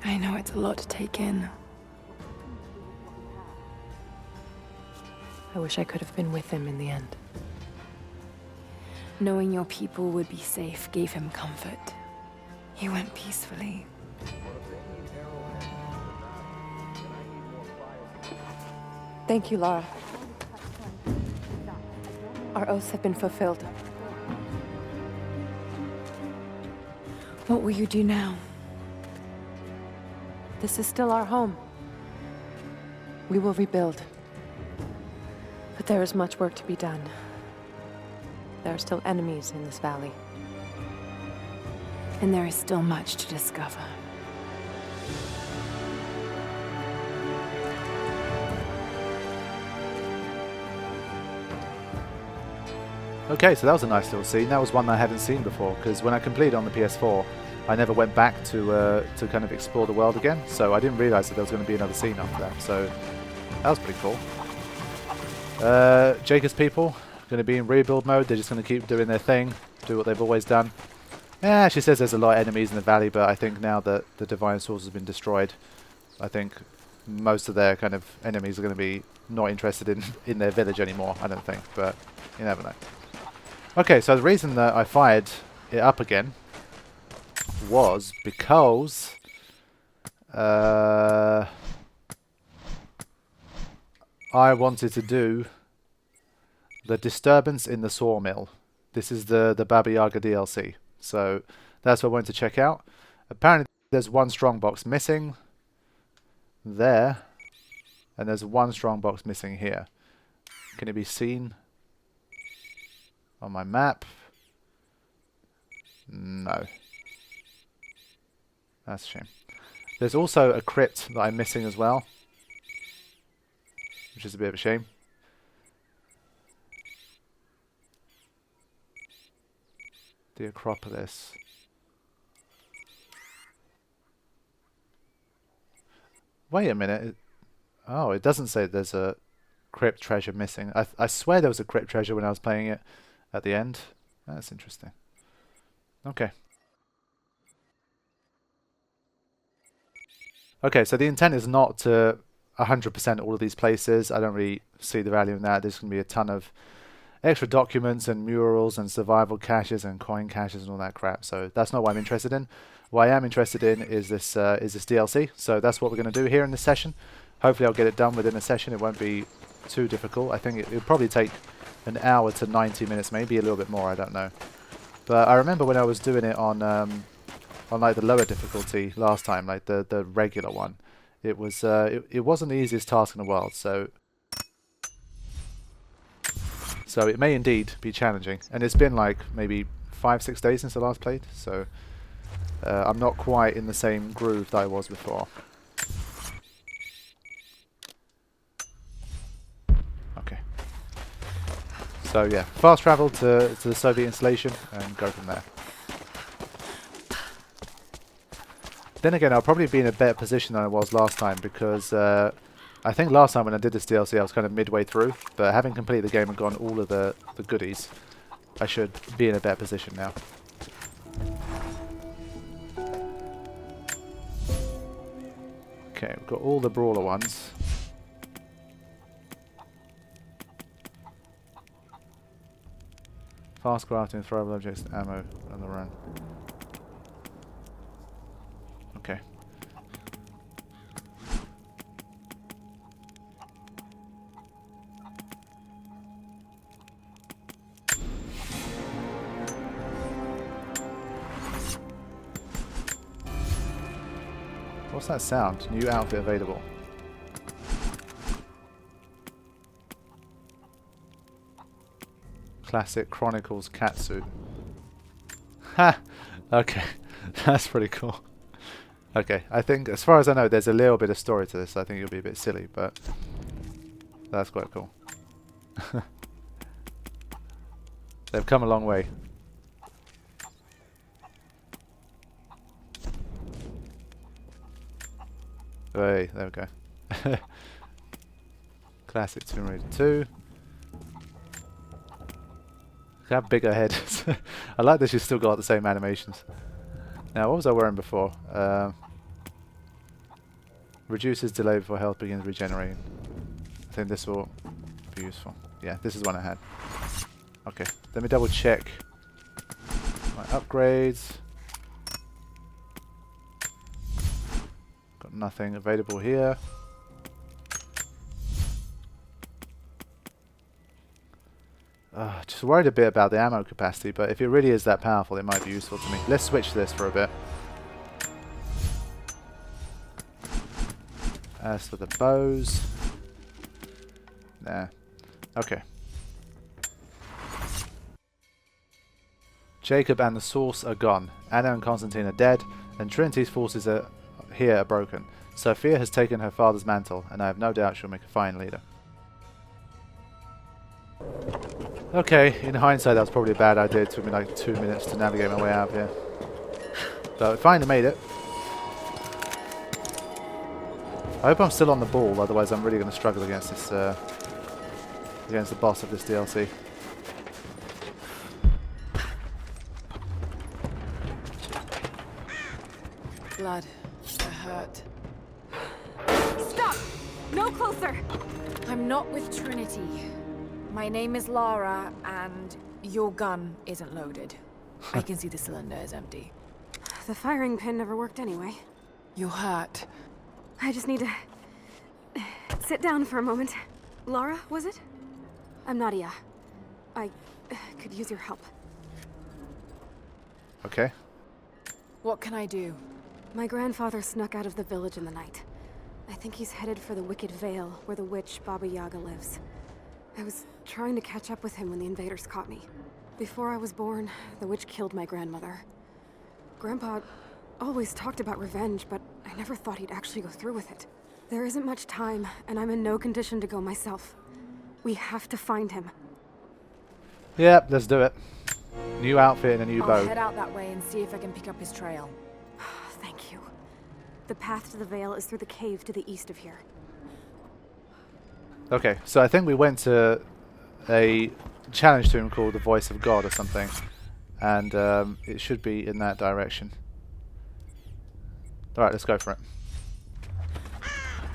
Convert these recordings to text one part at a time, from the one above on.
I know it's a lot to take in. I wish I could have been with him in the end. Knowing your people would be safe gave him comfort. He went peacefully. Thank you, Lara. Our oaths have been fulfilled. What will you do now? This is still our home. We will rebuild. But there is much work to be done. There are still enemies in this valley. And there is still much to discover. Okay, so that was a nice little scene. That was one I hadn't seen before, because when I completed on the PS4, I never went back to kind of explore the world again, so I didn't realise that there was going to be another scene after that, so that was pretty cool. Jacob's people going to be in rebuild mode. They're just going to keep doing their thing, do what they've always done. Yeah, she says there's a lot of enemies in the valley, but I think now that the divine source has been destroyed, I think most of their kind of enemies are going to be not interested in their village anymore, I don't think, but you never know. Okay, so the reason that I fired it up again was because I wanted to do the disturbance in the sawmill. This is the Baba Yaga DLC. So that's what I wanted to check out. Apparently there's one strongbox missing there, and there's one strongbox missing here. Can it be seen on my map? No. That's a shame. There's also a crypt that I'm missing as well, which is a bit of a shame. The Acropolis. Wait a minute. Oh, it doesn't say there's a crypt treasure missing. I swear there was a crypt treasure when I was playing it at the end. That's interesting. Okay. Okay, so the intent is not to 100% all of these places. I don't really see the value in that. There's going to be a ton of extra documents and murals and survival caches and coin caches and all that crap. So that's not what I'm interested in. What I am interested in is this DLC. So that's what we're going to do here in this session. Hopefully I'll get it done within a session. It won't be too difficult. I think it'll probably take an hour to 90 minutes, maybe a little bit more. I don't know. But I remember when I was doing it on like the lower difficulty last time, like the regular one, it was it wasn't the easiest task in the world. So it may indeed be challenging, and it's been like maybe 5-6 days since I last played, so I'm not quite in the same groove that I was before. Okay. So yeah, fast travel to the Soviet installation and go from there. Then again, I'll probably be in a better position than I was last time, because I think last time when I did this DLC I was kind of midway through, but having completed the game and gotten all of the goodies, I should be in a better position now. Okay, we've got all the brawler ones. Fast crafting, throwable objects, ammo on the run. Okay. What's that sound? New outfit available. Classic Chronicles catsuit. Ha! Okay, that's pretty cool. Okay, I think as far as I know there's a little bit of story to this. I think it'll be a bit silly, but that's quite cool. They've come a long way. Hey, there we go. Classic Tomb Raider 2. Look how big her head is. I like that she's still got the same animations. Now, what was I wearing before? Reduces delay before health begins regenerating. I think this will be useful. Yeah, this is one I had. Okay, let me double check my upgrades. Got nothing available here. Just worried a bit about the ammo capacity, but if it really is that powerful, it might be useful to me. Let's switch this for a bit. As for the bows, nah. Okay. Jacob and the Source are gone. Anna and Constantine are dead, and Trinity's forces are broken. Sophia has taken her father's mantle, and I have no doubt she'll make a fine leader. Okay, in hindsight that was probably a bad idea. It took me like 2 minutes to navigate my way out of here. But I finally made it. I hope I'm still on the ball, otherwise I'm really going to struggle against this, against the boss of this DLC. Blood. I hurt. Stop! No closer! I'm not with Trinity. My name is Lara, and your gun isn't loaded. I can see the cylinder is empty. The firing pin never worked anyway. You're hurt. I just need to sit down for a moment. Lara, was it? I'm Nadia. I could use your help. Okay. What can I do? My grandfather snuck out of the village in the night. I think he's headed for the Wicked Vale, where the witch Baba Yaga lives. I was trying to catch up with him when the invaders caught me. Before I was born, the witch killed my grandmother. Grandpa always talked about revenge, but I never thought he'd actually go through with it. There isn't much time, and I'm in no condition to go myself. We have to find him. Yep, let's do it. New outfit and a new bow. I'll head out that way and see if I can pick up his trail. Thank you. The path to the Vale is through the cave to the east of here. Okay, so I think we went to a challenge tomb called the Voice of God or something, and it should be in that direction. Alright, let's go for it.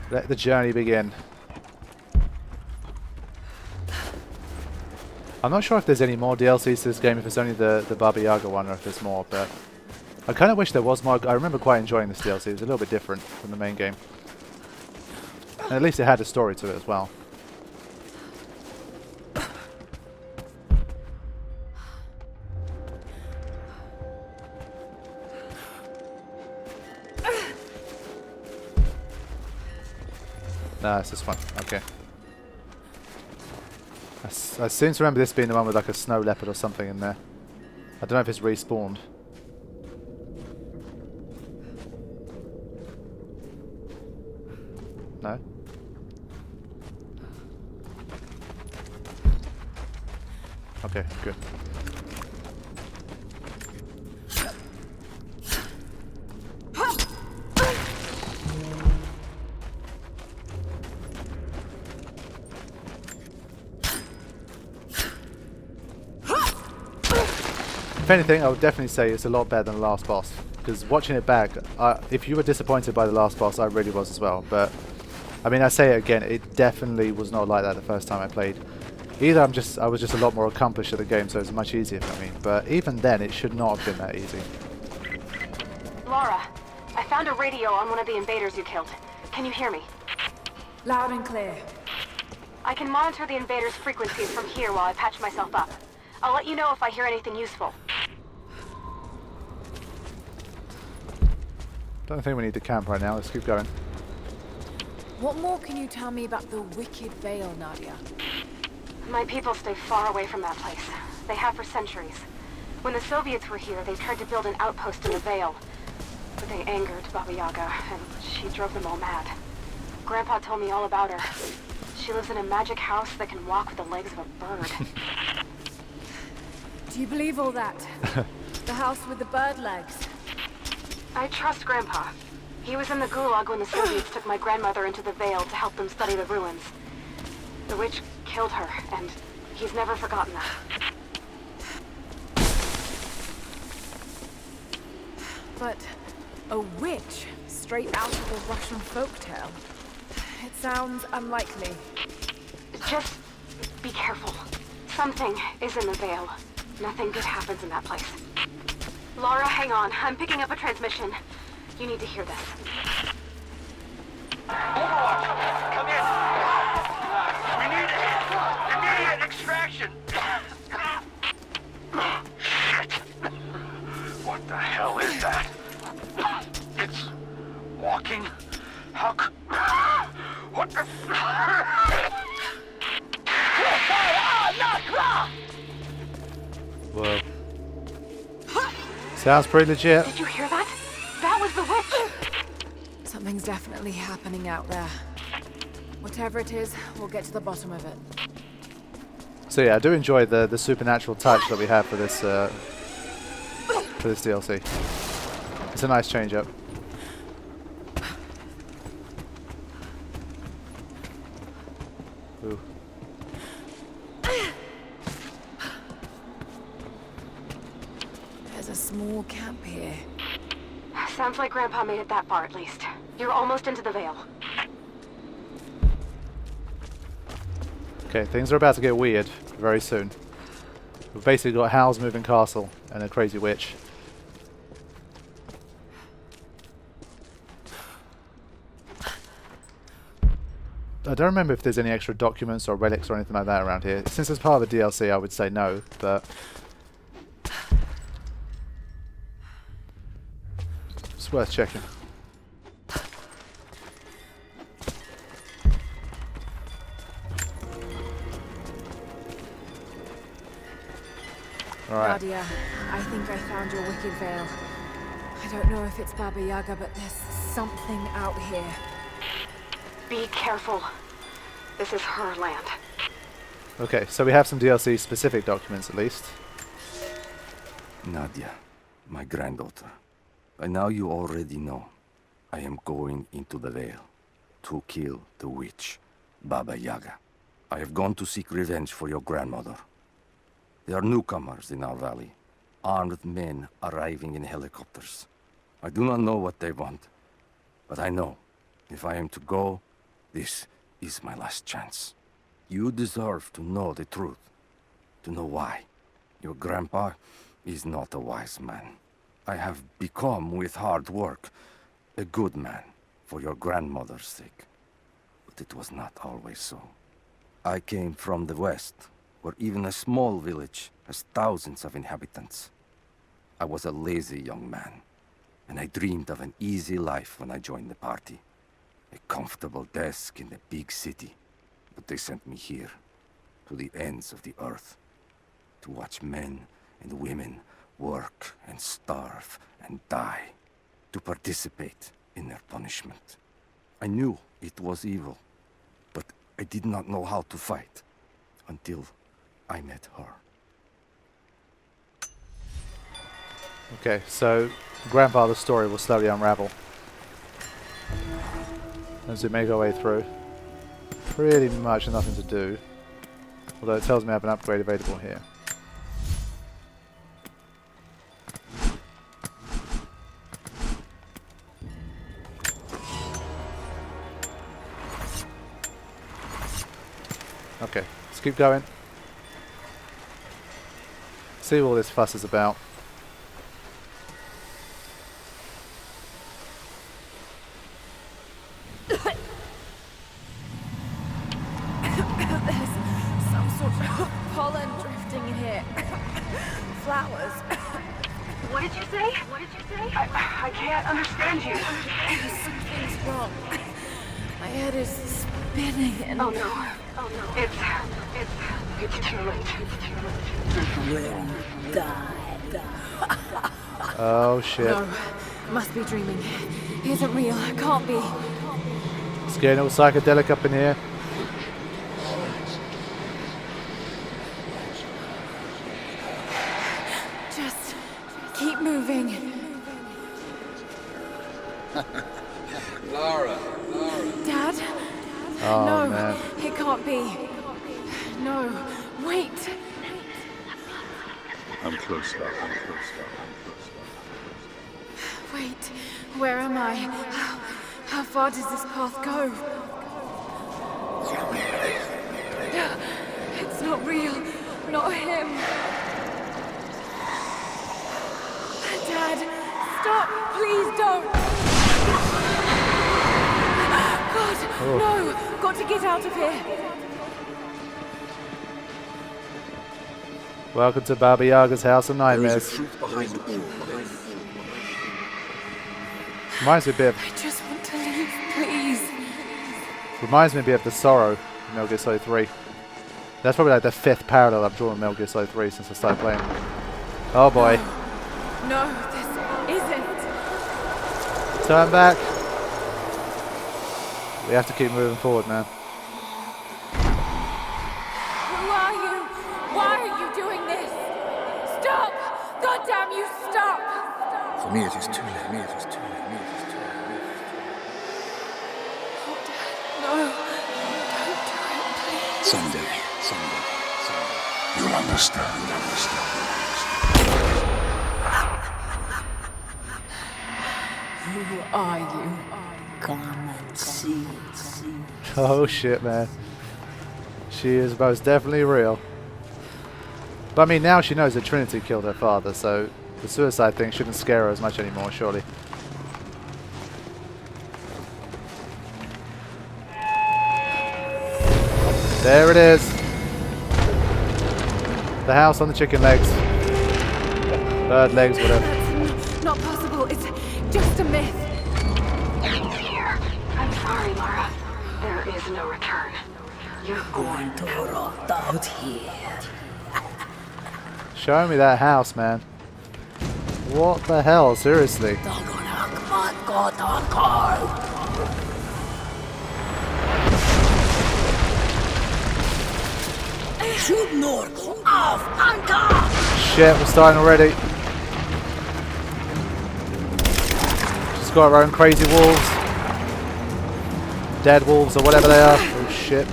Let the journey begin. I'm not sure if there's any more DLCs to this game, if it's only the Baba Yaga one or if there's more, but I kind of wish there was more. I remember quite enjoying this DLC. It was a little bit different from the main game. And at least it had a story to it as well. Nah, it's this one. Okay. I seem to remember this being the one with like a snow leopard or something in there. I don't know if it's respawned. No? Okay, good. If anything, I would definitely say it's a lot better than the last boss. Because watching it back, if you were disappointed by the last boss, I really was as well. But I mean, I say it again, it definitely was not like that the first time I played. Either I was just a lot more accomplished at the game, so it's much easier for me. But even then, it should not have been that easy. Lara, I found a radio on one of the invaders you killed. Can you hear me? Loud and clear. I can monitor the invaders' frequencies from here while I patch myself up. I'll let you know if I hear anything useful. Don't think we need to camp right now. Let's keep going. What more can you tell me about the Wicked Vale, Nadia? My people stay far away from that place. They have for centuries. When the Soviets were here, they tried to build an outpost in the Vale. But they angered Baba Yaga, and she drove them all mad. Grandpa told me all about her. She lives in a magic house that can walk with the legs of a bird. Do you believe all that? The house with the bird legs? I trust Grandpa. He was in the Gulag when the Soviets took my grandmother into the Vale to help them study the ruins. The witch killed her, and he's never forgotten that. But a witch straight out of a Russian folktale. It sounds unlikely. Just be careful. Something is in the Veil. Nothing good happens in that place. Lara, hang on. I'm picking up a transmission. You need to hear this. Overwatch, come in. We need immediate extraction. Shit. What the hell is that? It's walking? How what the Whoa. Sounds pretty legit. Did you hear that? That was the witch! Something's definitely happening out there. Whatever it is, we'll get to the bottom of it. So yeah, I do enjoy the supernatural touch that we have for this DLC. It's a nice change up. Ooh. There's a small camp here. Sounds like Grandpa made it that far at least. You're almost into the Veil. Okay, things are about to get weird very soon. We've basically got Hal's moving castle and a crazy witch. I don't remember if there's any extra documents or relics or anything like that around here. Since it's part of the DLC, I would say no, but it's worth checking. Alright. Nadia, I think I found your wicked veil. I don't know if it's Baba Yaga, but there's something out here. Be careful. This is her land. Okay, so we have some DLC specific documents at least. Nadia, my granddaughter. By now you already know. I am going into the Veil to kill the witch, Baba Yaga. I have gone to seek revenge for your grandmother. There are newcomers in our valley, armed men arriving in helicopters. I do not know what they want, but I know if I am to go, this is my last chance. You deserve to know the truth, to know why. Your grandpa is not a wise man. I have become, with hard work, a good man for your grandmother's sake. But it was not always so. I came from the west, where even a small village has thousands of inhabitants. I was a lazy young man, and I dreamed of an easy life when I joined the party. A comfortable desk in the big city. But they sent me here, to the ends of the earth, to watch men and women work and starve and die, to participate in their punishment. I knew it was evil, but I did not know how to fight until I met her. Okay, so grandfather's story will slowly unravel as we make our way through. Pretty much nothing to do, although it tells me I have an upgrade available here. Okay, let's keep going. See what all this fuss is about. Pollen drifting in here. Flowers. What did you say? What did you say? I can't understand you. Something's wrong. My head is spinning and... Oh no. Oh no. It's too late. It's too late. Oh shit. No, must be dreaming. He isn't real. Can't be. It's getting all psychedelic up in here. Just keep moving. Lara. Dad? Oh No, man. it can't be. No, wait. I'm close, Doc. Wait, where am I? How far does this path go? It's not real. Not him. Dad, stop! Please don't! God, no! Got to get out of here! Welcome to Baba Yaga's House of There is a Nightmares. truth behind all this. Reminds me a bit of, I just want to leave, please. reminds me a bit of the Sorrow in Metal Gear Solid 3. That's probably like the 5th parallel I've drawn in Metal Gear Solid 3 since I started playing. Oh boy. No, this isn't. Turn back. We have to keep moving forward, man. Who are you? Why are you doing this? Stop! God damn you, stop! For me, it is too late. For me, it is too late. For me, it is too late. No, don't do it, please. Someday. You'll understand. Who are you? Come and see. Oh shit, man. She is most definitely real. But I mean, now she knows that Trinity killed her father, so the suicide thing shouldn't scare her as much anymore, surely. There it is. The house on the chicken legs. Bird legs, whatever. That's not possible. It's just a myth. I'm sorry, Lara. There is no return. You're Going to rot out here. Show me that house, man. What the hell? Seriously. Shit, we're starting already. She's got her own crazy wolves. Dead wolves or whatever they are. Oh shit.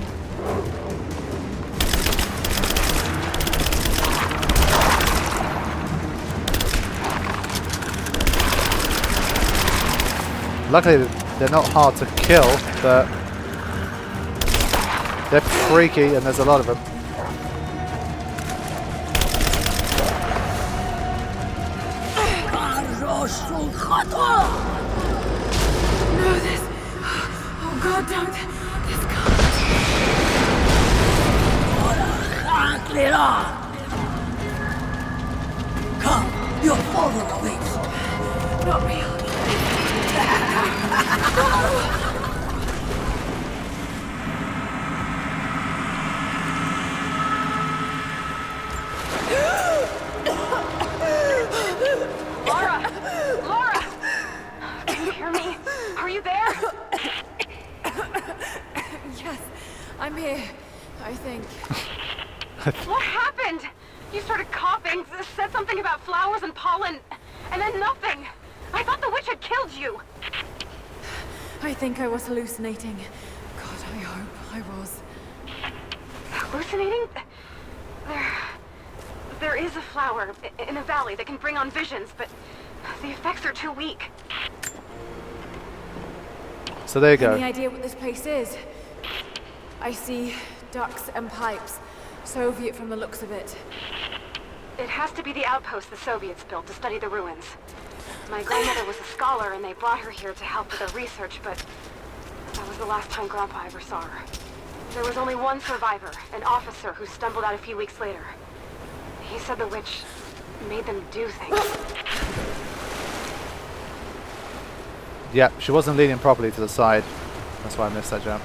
Luckily they're not hard to kill, but they're freaky and there's a lot of them. No, this. Oh God, don't. This can't. Come, your father awaits. Not real. Lara! Can you hear me? Are you there? Yes, I'm here. I think. What happened? You started coughing, said something about flowers and pollen, and then nothing. I thought the witch had killed you. I think I was hallucinating. God, I hope I was. Hallucinating? There is a flower in a valley that can bring on visions, but the effects are too weak. So there you go. Any idea what this place is? I see ducts and pipes. Soviet from the looks of it. It has to be the outpost the Soviets built to study the ruins. My grandmother was a scholar and they brought her here to help with her research, but that was the last time Grandpa ever saw her. There was only one survivor, an officer who stumbled out a few weeks later. He said the witch made them do things. Yeah, she wasn't leaning properly to the side. That's why I missed that jump.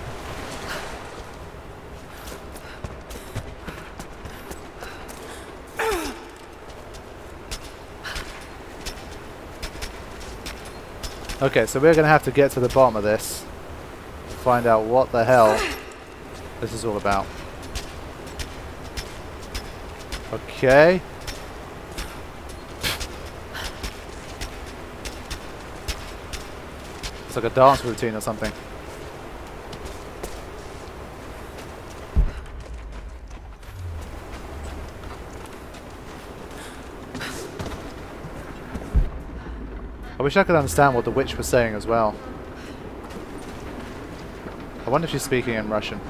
Okay, so we're going to have to get to the bottom of this. Find out what the hell this is all about. Okay. It's like a dance routine or something. I wish I could understand what the witch was saying as well. I wonder if she's speaking in Russian.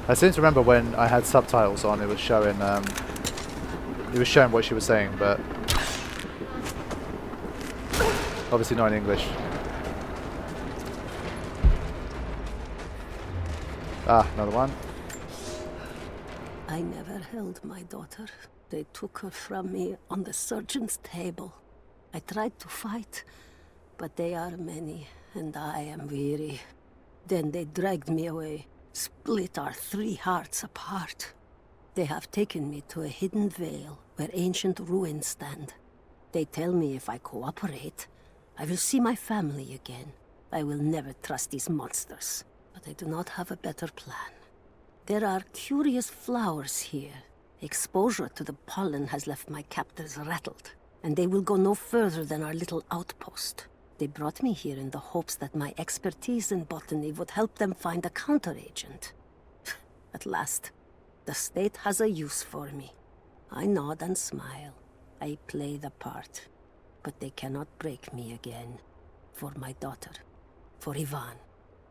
I seem to remember when I had subtitles on, it was showing what she was saying, but obviously not in English. Ah, another one. I never held my daughter. They took her from me on the surgeon's table. I tried to fight, but they are many, and I am weary. Then they dragged me away, split our 3 hearts apart. They have taken me to a hidden vale where ancient ruins stand. They tell me if I cooperate, I will see my family again. I will never trust these monsters, but I do not have a better plan. There are curious flowers here. Exposure to the pollen has left my captors rattled, and they will go no further than our little outpost. They brought me here in the hopes that my expertise in botany would help them find a counteragent. At last, the state has a use for me. I nod and smile. I play the part. But they cannot break me again. For my daughter, for Ivan,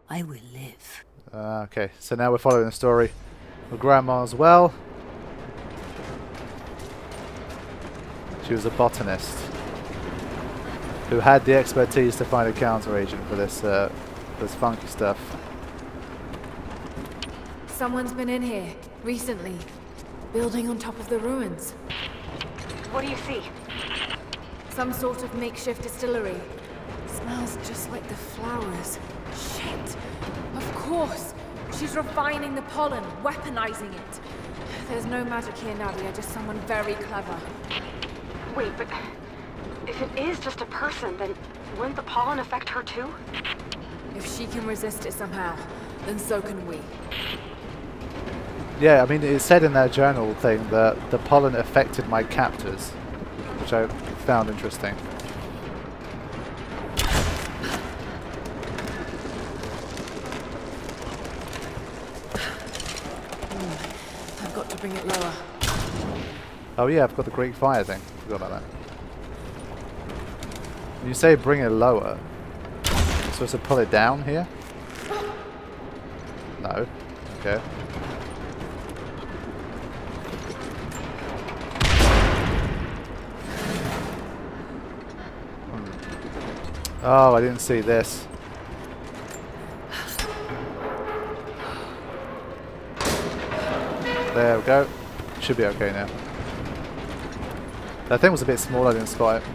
I will live. Okay, so now we're following the story of Grandma as well. She was a botanist who had the expertise to find a counteragent for this funky stuff. Someone's been in here recently, building on top of the ruins. What do you see? Some sort of makeshift distillery. Smells just like the flowers. Shit! Of course! She's refining the pollen, weaponizing it. There's no magic here, Nadia, just someone very clever. Wait, but if it is just a person, then wouldn't the pollen affect her too? If she can resist it somehow, then so can we. Yeah, I mean, it said in that journal thing that the pollen affected my captors, which I found interesting. I've got to bring it lower. Oh yeah, I've got the Greek fire thing. Forgot about that. When you say bring it lower, so to pull it down here? No. Okay. Oh, I didn't see this. There we go. Should be okay now. That thing was a bit small, I didn't spot it.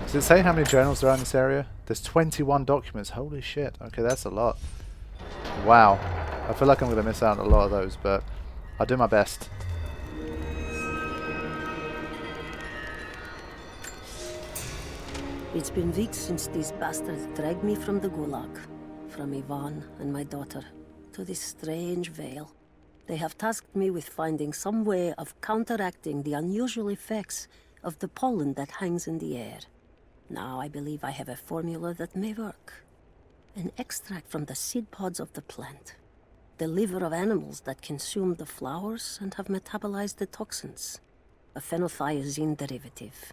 Does it say how many journals there are in this area? There's 21 documents. Holy shit. Okay, that's a lot. Wow. I feel like I'm going to miss out on a lot of those, but I'll do my best. It's been weeks since these bastards dragged me from the gulag, from Ivan and my daughter, to this strange vale. They have tasked me with finding some way of counteracting the unusual effects of the pollen that hangs in the air. Now I believe I have a formula that may work. An extract from the seed pods of the plant. The liver of animals that consume the flowers and have metabolized the toxins. A phenothiazine derivative.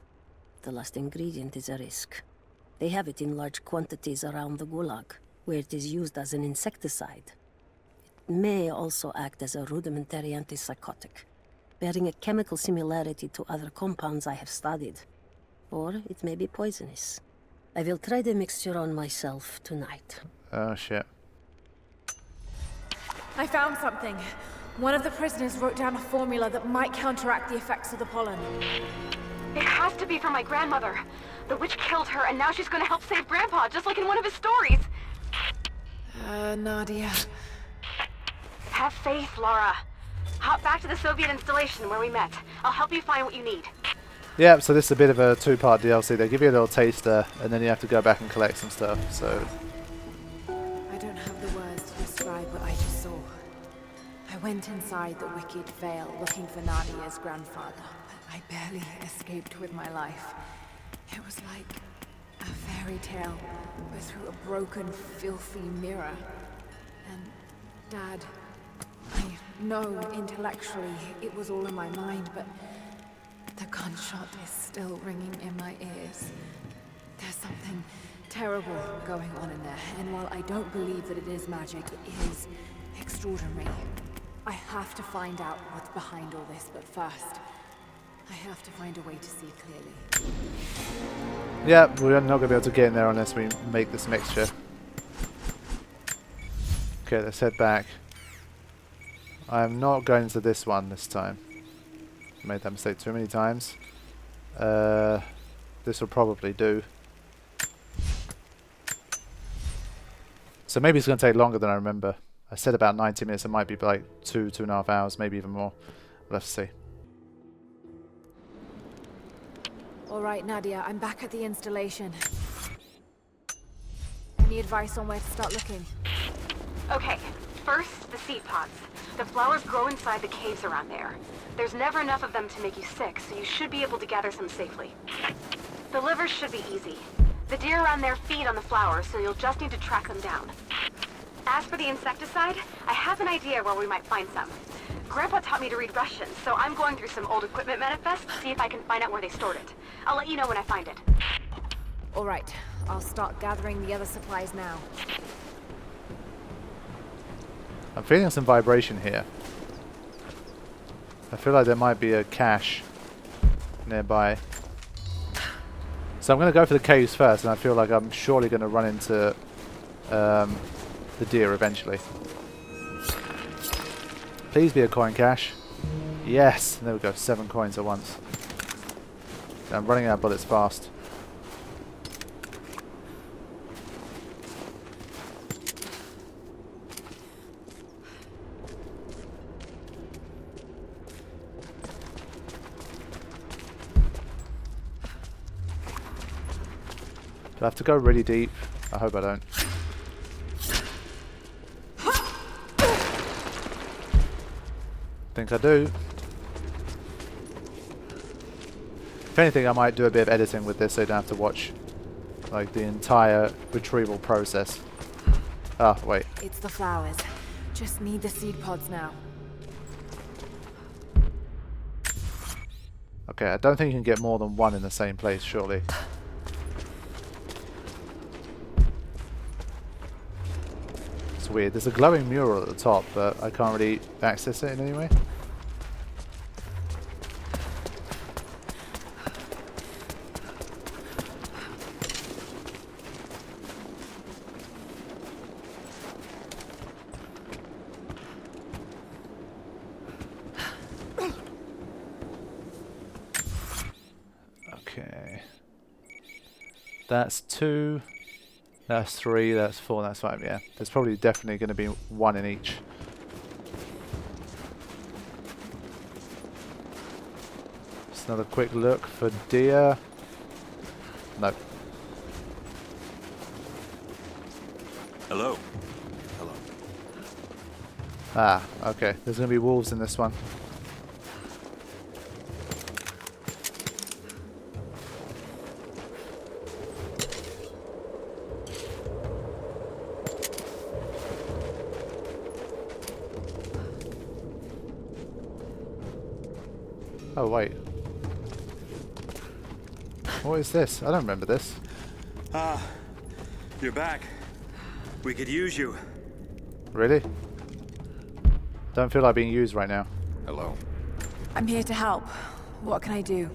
The last ingredient is a risk. They have it in large quantities around the gulag, where it is used as an insecticide. It may also act as a rudimentary antipsychotic, bearing a chemical similarity to other compounds I have studied. Or it may be poisonous. I will try the mixture on myself tonight. Oh shit. I found something. One of the prisoners wrote down a formula that might counteract the effects of the pollen. It has to be for my grandmother. The witch killed her, and now she's gonna help save Grandpa, just like in one of his stories. Nadia. Have faith, Lara. Hop back to the Soviet installation where we met. I'll help you find what you need. Yeah, so this is a bit of a 2-part DLC. They give you a little taster, and then you have to go back and collect some stuff. So went inside the wicked Vale looking for Nadia's grandfather, but I barely escaped with my life. It was like a fairy tale, but through a broken, filthy mirror. And Dad, I know intellectually it was all in my mind, but the gunshot is still ringing in my ears. There's something terrible going on in there, and while I don't believe that it is magic, it is extraordinary. I have to find out what's behind all this, but first, I have to find a way to see clearly. Yeah, we're not going to be able to get in there unless we make this mixture. Okay, let's head back. I'm not going into this one this time. Made that mistake too many times. This will probably do. So maybe it's going to take longer than I remember. I said about 90 minutes. It might be like 2.5 hours, maybe even more. We'll have to see. All right, Nadia, I'm back at the installation. Any advice on where to start looking? Okay, first, the seed pods. The flowers grow inside the caves around there. There's never enough of them to make you sick, so you should be able to gather some safely. The livers should be easy. The deer around there feed on the flowers, so you'll just need to track them down. As for the insecticide, I have an idea where we might find some. Grandpa taught me to read Russian, so I'm going through some old equipment manifests to see if I can find out where they stored it. I'll let you know when I find it. All right, I'll start gathering the other supplies now. I'm feeling some vibration here. I feel like there might be a cache nearby. So I'm going to go for the caves first, and I feel like I'm surely going to run into the deer eventually. Please be a coin cache. Yes! There we go, 7 coins at once. I'm running out of bullets fast. Do I have to go really deep? I hope I don't. Think I do. If anything, I might do a bit of editing with this so you don't have to watch like the entire retrieval process. Ah, wait. It's the flowers. Just need the seed pods now. Okay, I don't think you can get more than one in the same place, surely. It's weird. There's a glowing mural at the top, but I can't really access it in any way. Okay. That's 2. That's 3, that's 4, that's 5, yeah. There's probably definitely going to be 1 in each. Just another quick look for deer. No. Hello. Hello. Ah, okay. There's going to be wolves in this one. Oh, wait. What is this? I don't remember this. Ah, you're back. We could use you. Really? Don't feel like being used right now. Hello. I'm here to help. What can I do?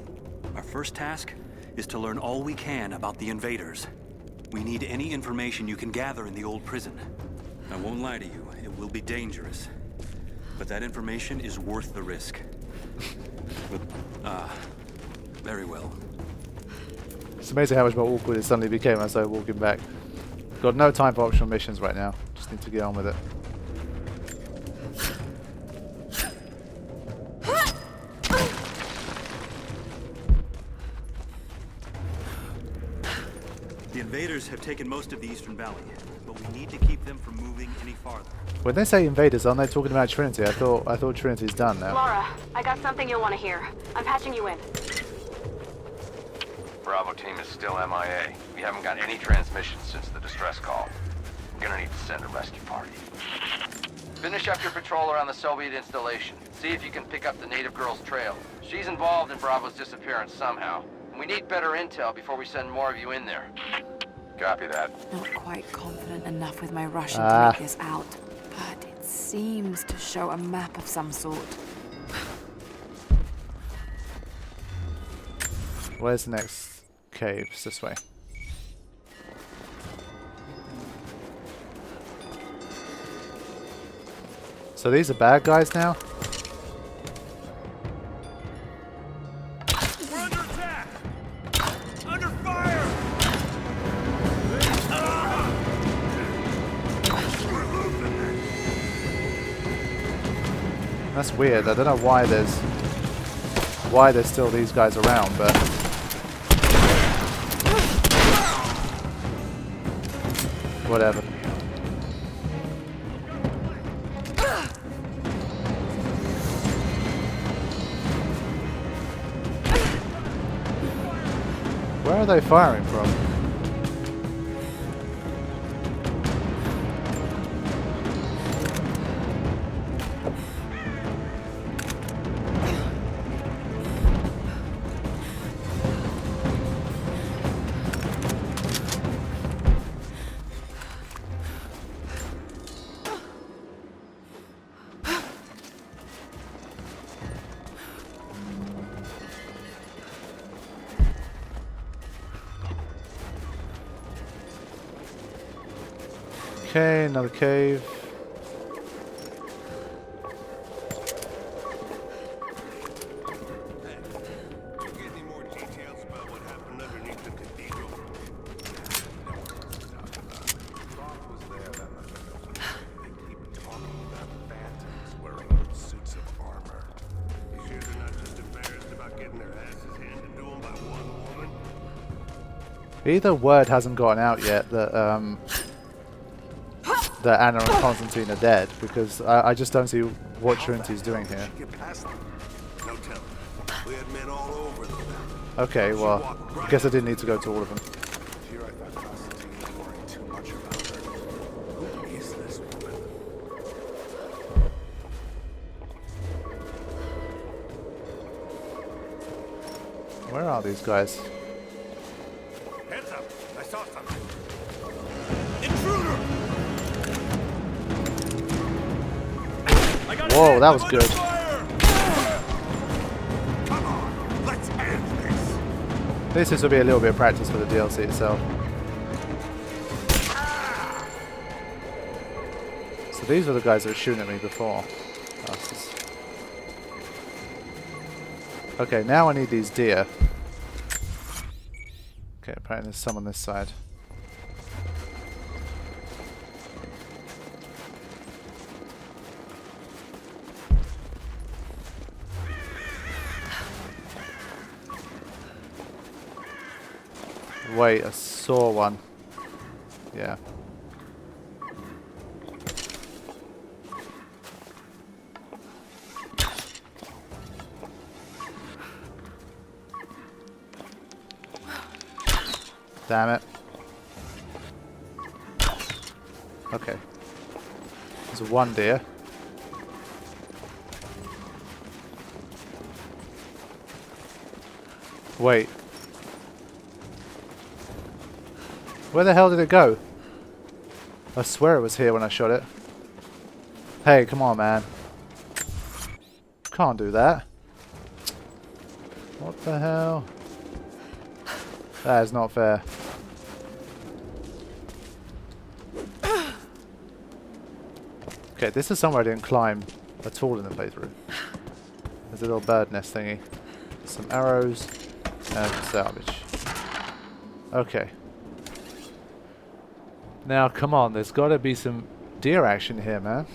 Our first task is to learn all we can about the invaders. We need any information you can gather in the old prison. I won't lie to you, it will be dangerous. But that information is worth the risk. Very well. It's amazing how much more awkward it suddenly became as I was walking back. Got no time for optional missions right now. Just need to get on with it. The invaders have taken most of the Eastern Valley, but we need to keep them from moving any farther. When they say invaders, aren't they talking about Trinity? I thought Trinity's done now. Lara, I got something you'll want to hear. I'm patching you in. Bravo team is still MIA. We haven't got any transmissions since the distress call. We're gonna need to send a rescue party. Finish up your patrol around the Soviet installation. See if you can pick up the native girl's trail. She's involved in Bravo's disappearance somehow. We need better intel before we send more of you in there. Copy that. Not quite confident enough with my Russian to make this out, but it seems to show a map of some sort. Where's the next cave? It's this way. So these are bad guys now? We're under attack! Under fire! That's weird. I don't know why there's still these guys around, but whatever. Where are they firing from? Okay, another cave. Get any more details about what happened underneath the cathedral? Bob was there that much ago. They keep talking about phantoms wearing suits of armor. You sure they're not just embarrassed about getting their asses handed to them by one woman? Either word hasn't gotten out yet that Anna and Constantine are dead, because I just don't see what Trinity's doing here. Get past them. No telling. We had men all over the map. Okay, well, I guess I didn't need to go to all of them. Here I thought Constantine was worrying too much about her. Who is this woman? Where are these guys? Heads up! I saw something. Whoa, that was good. Come on, let's end this. This will be a little bit of practice for the DLC itself. So these are the guys that were shooting at me before. Bastards. Okay, now I need these deer. Okay, apparently there's some on this side. Wait, I saw one. Yeah. Damn it. Okay. There's one deer. Wait. Where the hell did it go? I swear it was here when I shot it. Hey, come on, man. Can't do that. What the hell? That is not fair. Okay, this is somewhere I didn't climb at all in the playthrough. There's a little bird nest thingy. Some arrows and salvage. Okay. Now, come on, there's got to be some deer action here, man.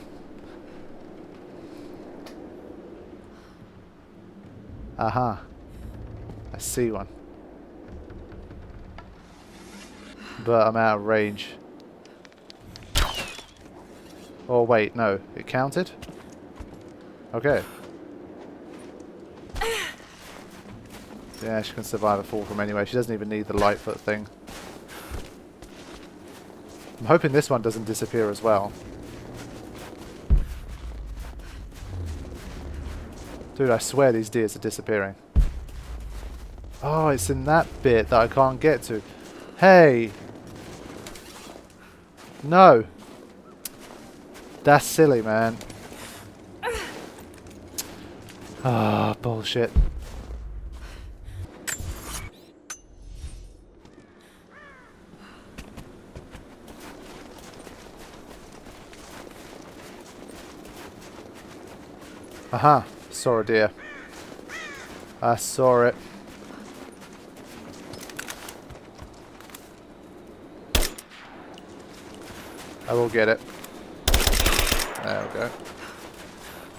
Aha. I see one. but I'm out of range. Oh wait, no, it counted? Okay. Yeah, she can survive a fall from anywhere. She doesn't even need the Lightfoot thing. I'm hoping this one doesn't disappear as well. Dude, I swear these deers are disappearing. Oh, it's in that bit that I can't get to. Hey! No! That's silly, man. Ah, bullshit. Aha, saw a deer. I saw it. I will get it. There we go.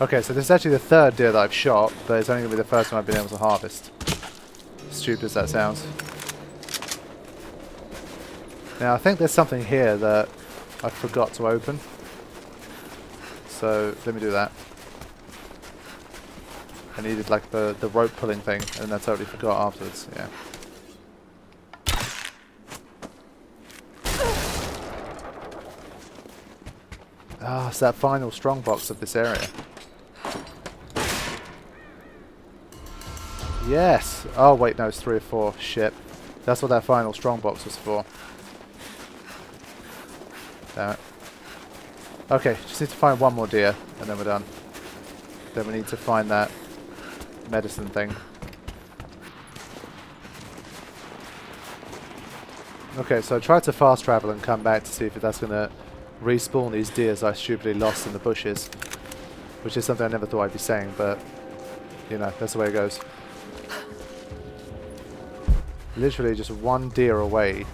Okay, so this is actually the third deer that I've shot, but it's only going to be the first one I've been able to harvest. Stupid as that sounds. Now, I think there's something here that I forgot to open. So, let me do that. I needed like the rope pulling thing, and I totally forgot afterwards, yeah. Ah, it's that final strongbox of this area. Yes! Oh wait, no, it's 3 or 4. Shit. That's what that final strongbox was for. Damn it. Okay, just need to find one more deer, and then we're done. Then we need to find that medicine thing. Okay, so I tried to fast travel and come back to see if that's going to respawn these deers I stupidly lost in the bushes. Which is something I never thought I'd be saying, but, you know, that's the way it goes. Literally just one deer away.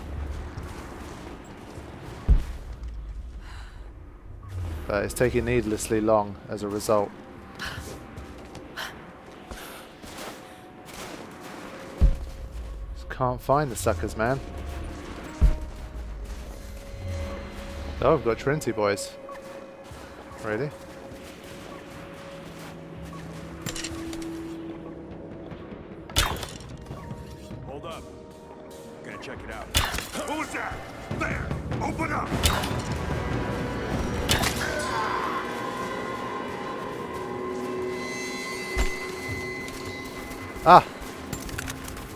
But it's taking needlessly long as a result. Just can't find the suckers, man. Oh, we've got Trinity boys. Really? Hold up. Gonna check it out. Who's that? There! Open up! Ah!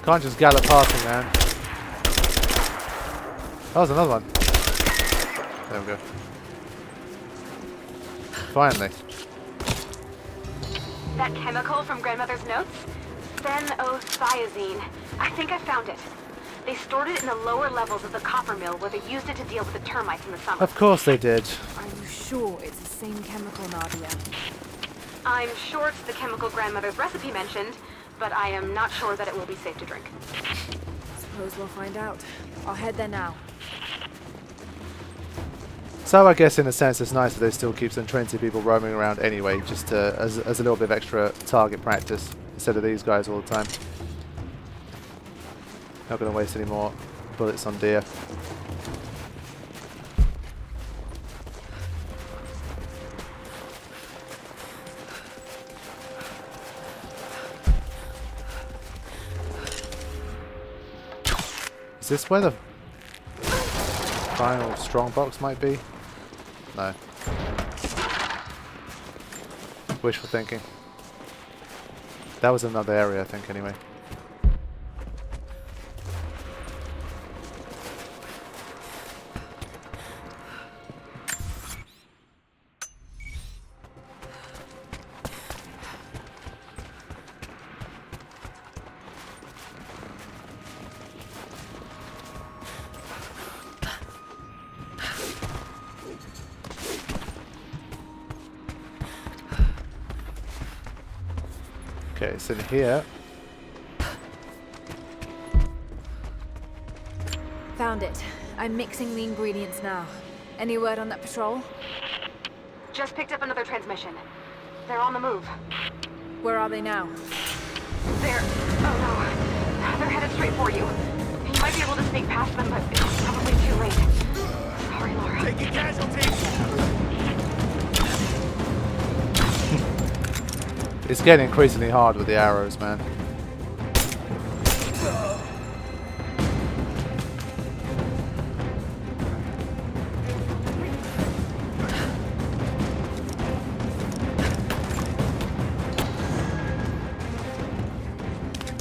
Can't just gallop past me, man. That was another one. There we go. Finally. That chemical from Grandmother's notes? Phenothiazine. I think I found it. They stored it in the lower levels of the copper mill where they used it to deal with the termites in the summer. Of course they did. Are you sure it's the same chemical, Nadia? I'm sure it's the chemical Grandmother's recipe mentioned, but I am not sure that it will be safe to drink. Suppose we'll find out. I'll head there now. So I guess in a sense it's nice that they still keep some Trinity people roaming around anyway, just as a little bit of extra target practice, instead of these guys all the time. Not going to waste any more bullets on deer. Is this where the final strongbox might be? No. Wishful thinking. That was another area, I think, anyway. Okay, it's in here. Found it. I'm mixing the ingredients now. Any word on that patrol? Just picked up another transmission. They're on the move. Where are they now? They're... oh no. They're headed straight for you. You might be able to sneak past them, but it's probably too Taking casualties. It's getting increasingly hard with the arrows, man.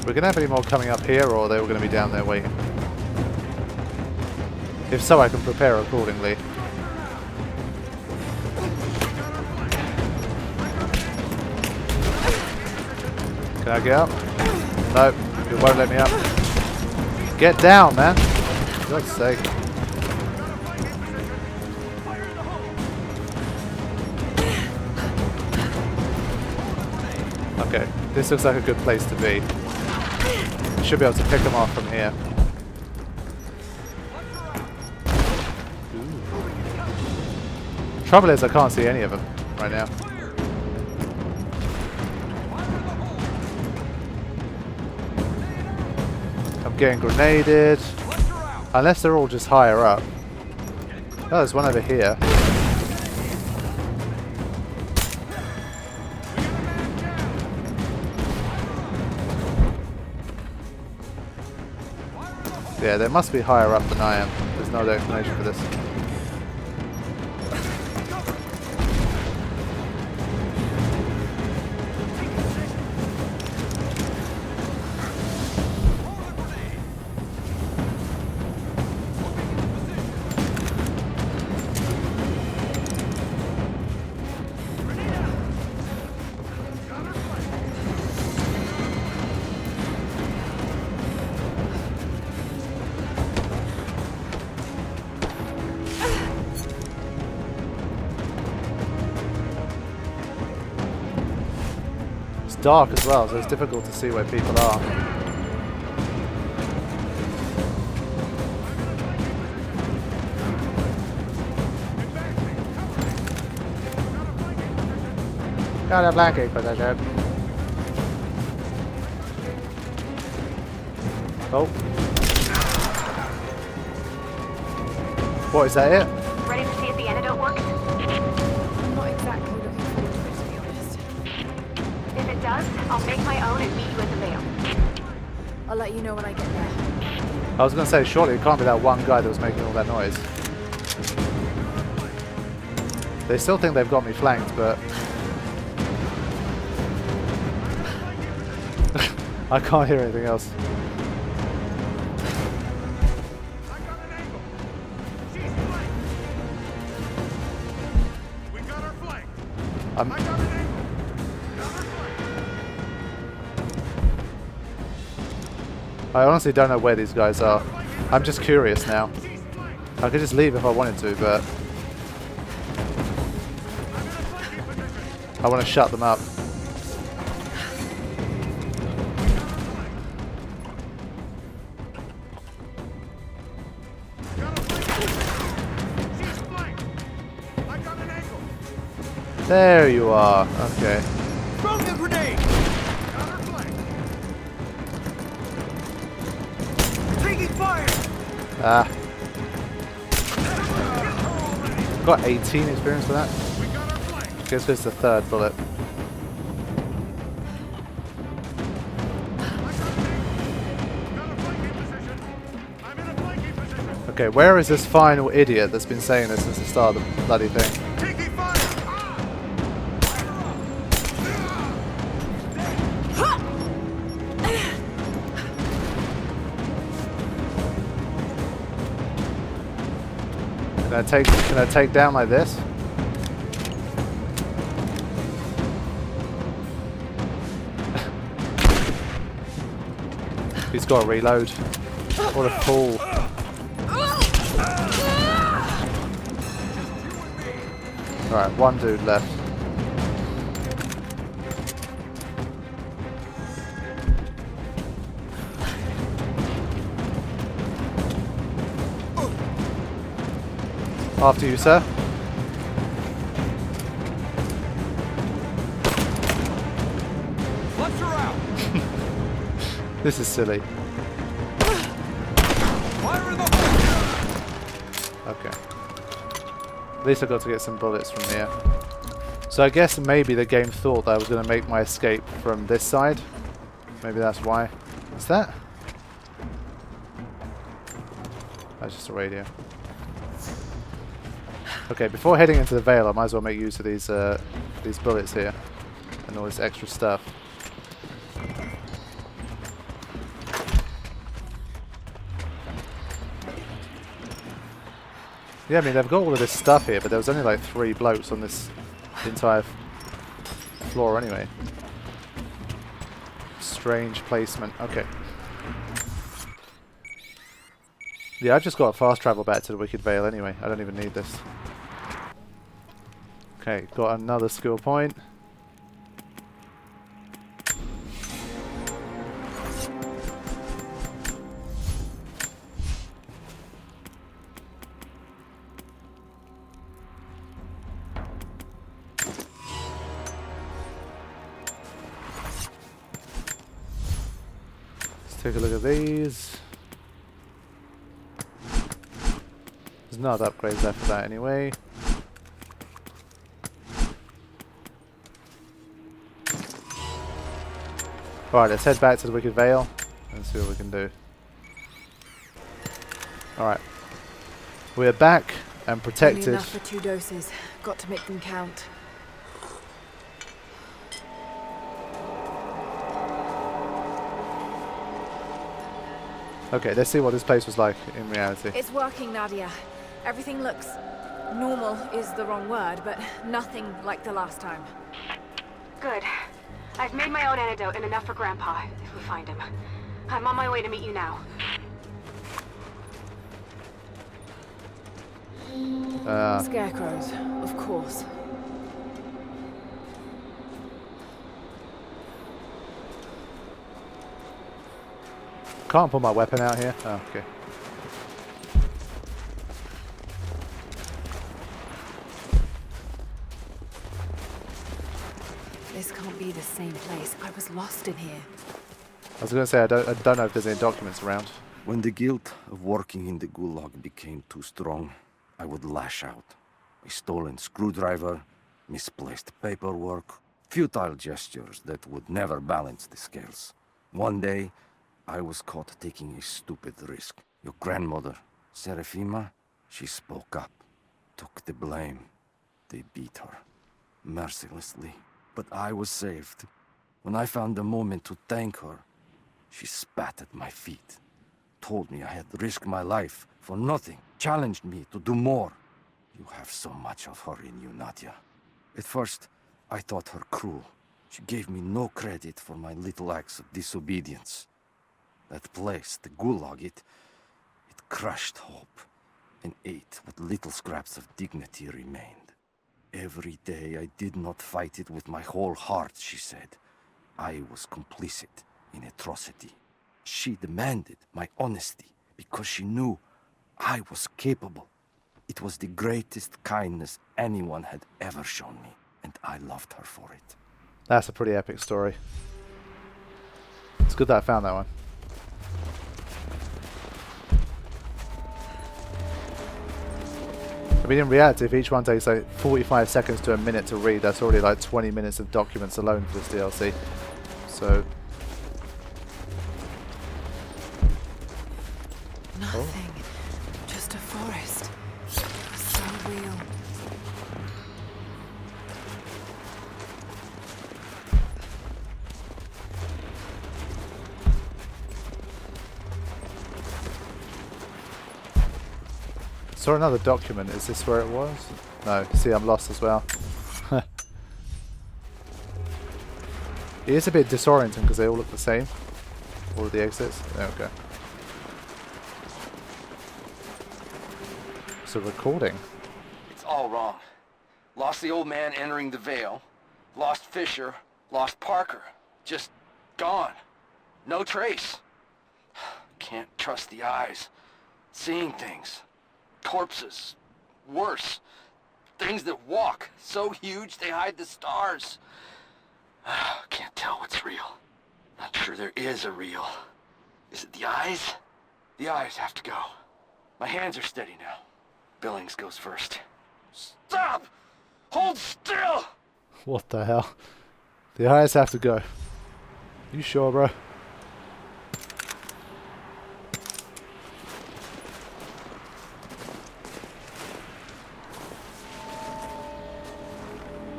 We're gonna have any more coming up here, or they were gonna be down there waiting? If so, I can prepare accordingly. Can I get up? No, you won't let me up. Get down, man! For God's sake. Okay, this looks like a good place to be. Should be able to pick them off from here. Ooh. Trouble is, I can't see any of them right now. I'm getting grenaded. Unless they're all just higher up. Oh, there's one over here. Yeah, they must be higher up than I am. There's no other explanation for this. Dark as well, so it's difficult to see where people are. Got a blanket for that job. Oh. What, is that it? Ready to see if the antidote works? I'm not exactly looking forward to it, to be honest. If it does, I'll make my own and meet you at the Vale. I'll let you know when I get there. I was going to say, surely it can't be that one guy that was making all that noise. They still think they've got me flanked, but... I can't hear anything else. I honestly don't know where these guys are. I'm just curious now. I could just leave if I wanted to, but... I want to shut them up. There you are. Okay. Throw the grenade! Taking fire! Ah. Got 18 experience for that. Guess it's the third bullet. Okay, where is this final idiot that's been saying this since the start of the bloody thing? Can I take down like this? He's got to reload. What a fool. Alright, one dude left. After you, sir. Clutch her out! This is silly. Fire in the hole! Okay. At least I got to get some bullets from here. So I guess maybe the game thought that I was going to make my escape from this side. Maybe that's why. What's that? That's just a radio. Okay, before heading into the Vale, I might as well make use of these bullets here and all this extra stuff. Yeah, I mean they've got all of this stuff here, but there was only like 3 blokes on this entire floor anyway. Strange placement. Okay. Yeah, I've just got to fast travel back to the Wicked Vale anyway. I don't even need this. Okay, got another skill point. Let's take a look at these. There's no other upgrades left for that anyway. Alright, let's head back to the Wicked Vale and see what we can do. Alright. We're back and protected. Only enough for 2 doses. Got to make them count. Okay, let's see what this place was like in reality. It's working, Nadia. Everything looks... normal is the wrong word, but nothing like the last time. Good. I've made my own antidote and enough for Grandpa, if we find him. I'm on my way to meet you now. Scarecrows, of course. Can't pull my weapon out here. Oh, okay. This can't be the same place. I was lost in here. I was going to say, I don't know if there's any documents around. When the guilt of working in the gulag became too strong, I would lash out. A stolen screwdriver, misplaced paperwork, futile gestures that would never balance the scales. One day, I was caught taking a stupid risk. Your grandmother, Serafima, she spoke up, took the blame. They beat her, mercilessly. But I was saved. When I found the moment to thank her, she spat at my feet, told me I had risked my life for nothing, challenged me to do more. You have so much of her in you, Nadia. At first, I thought her cruel. She gave me no credit for my little acts of disobedience. That place, the gulag, it crushed hope and ate what little scraps of dignity remained. Every day I did not fight it with my whole heart, she said. I was complicit in atrocity. She demanded my honesty because she knew I was capable. It was the greatest kindness anyone had ever shown me, and I loved her for it. That's a pretty epic story. It's good that I found that one. I mean, in reality, if each one takes like 45 seconds to a minute to read, that's already like 20 minutes of documents alone for this DLC. So... Nothing. Just a forest. It was so real. Saw another document. Is this where it was? No. See, I'm lost as well. It is a bit disorienting because they all look the same. All of the exits. There we go. It's a recording. It's all wrong. Lost the old man entering the Vale. Lost Fisher. Lost Parker. Just gone. No trace. Can't trust the eyes. Seeing things. Corpses. Worse. Things that walk. So huge they hide the stars. Can't tell what's real. Not sure there is a real. Is it the eyes? The eyes have to go. My hands are steady now. Billings goes first. Stop! Hold still! What the hell? The eyes have to go. You sure, bro?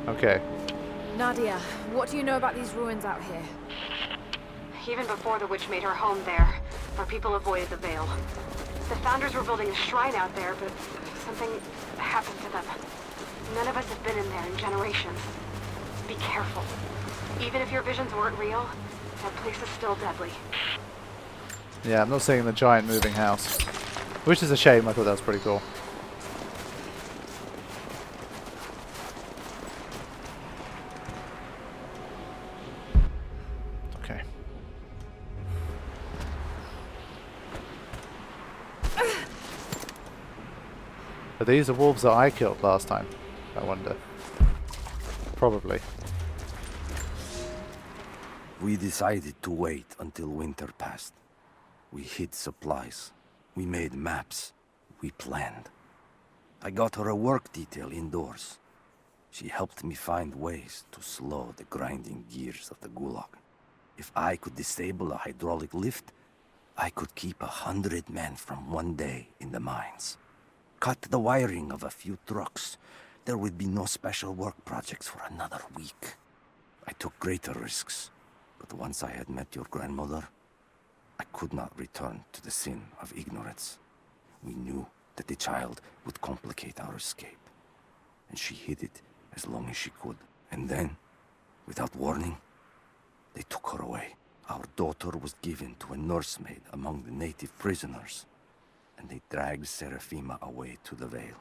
Okay. Nadia, what do you know about these ruins out here? Even before the witch made her home there, our people avoided the Veil. The Founders were building a shrine out there, but something happened to them. None of us have been in there in generations. Be careful. Even if your visions weren't real, that place is still deadly. Yeah, I'm not seeing the giant moving house. Which is a shame, I thought that was pretty cool. Okay. Are these the wolves that I killed last time? I wonder. Probably. We decided to wait until winter passed. We hid supplies. We made maps. We planned. I got her a work detail indoors. She helped me find ways to slow the grinding gears of the Gulag. If I could disable a hydraulic lift, I could keep 100 men from one day in the mines. Cut the wiring of a few trucks. There would be no special work projects for another week. I took greater risks, but once I had met your grandmother, I could not return to the sin of ignorance. We knew that the child would complicate our escape, and she hid it as long as she could. And then, without warning, they took her away. Our daughter was given to a nursemaid among the native prisoners, and they dragged Seraphima away to the Veil.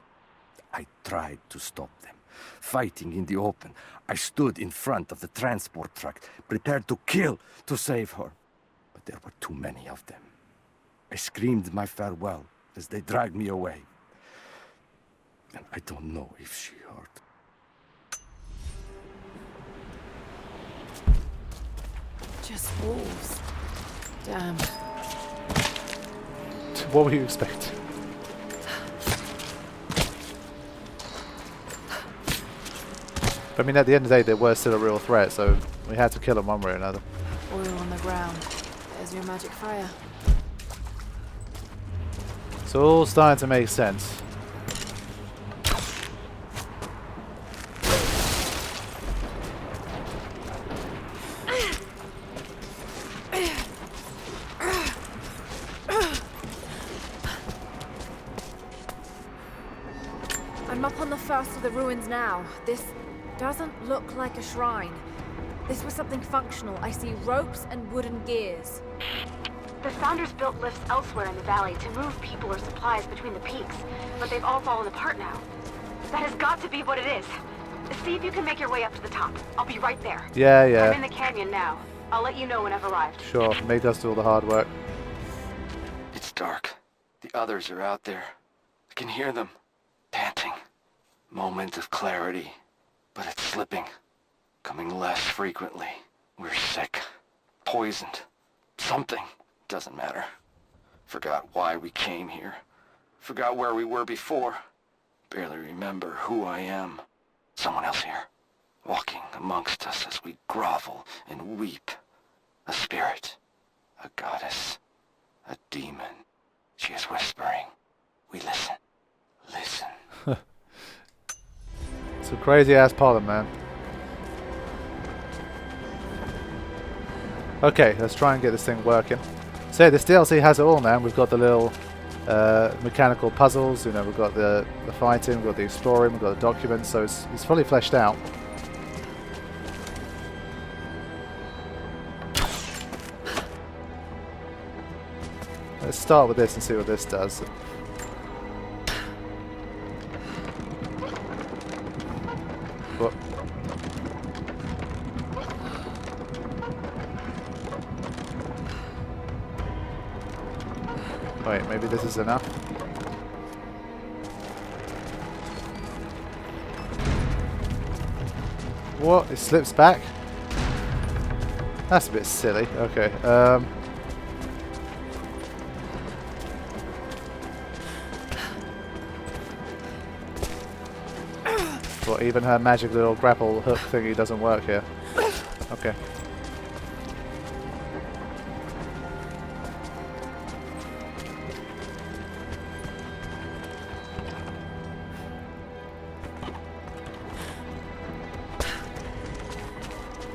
I tried to stop them, fighting in the open. I stood in front of the transport truck, prepared to kill to save her. But there were too many of them. I screamed my farewell as they dragged me away. And I don't know if she heard. Just wolves. Damn. What were you expecting? I mean, at the end of the day, they were still a real threat, so we had to kill them one way or another. Oil on the ground. There's your magic fire. It's all starting to make sense. I'm up on the first of the ruins now. This doesn't look like a shrine. This was something functional. I see ropes and wooden gears. The Founders built lifts elsewhere in the valley to move people or supplies between the peaks, but they've all fallen apart now. That has got to be what it is. See if you can make your way up to the top. I'll be right there. Yeah. I'm in the canyon now. I'll let you know when I've arrived. Sure, make us do all the hard work. It's dark. The others are out there. I can hear them, panting. Moment of clarity, but it's slipping. Coming less frequently. We're sick. Poisoned. Something. Doesn't matter. Forgot why we came here. Forgot where we were before. Barely remember who I am. Someone else here. Walking amongst us as we grovel and weep. A spirit. A goddess. A demon. She is whispering. We listen. Listen. It's a crazy ass pollen, man. Okay, let's try and get this thing working. So this DLC has it all, man. We've got the little mechanical puzzles, you know, we've got the fighting, we've got the exploring, we've got the documents, so it's fully fleshed out. Let's start with this and see what this does. What? Wait, maybe this is enough? What? It slips back? That's a bit silly. Okay, Well, even her magic little grapple hook thingy doesn't work here. Okay.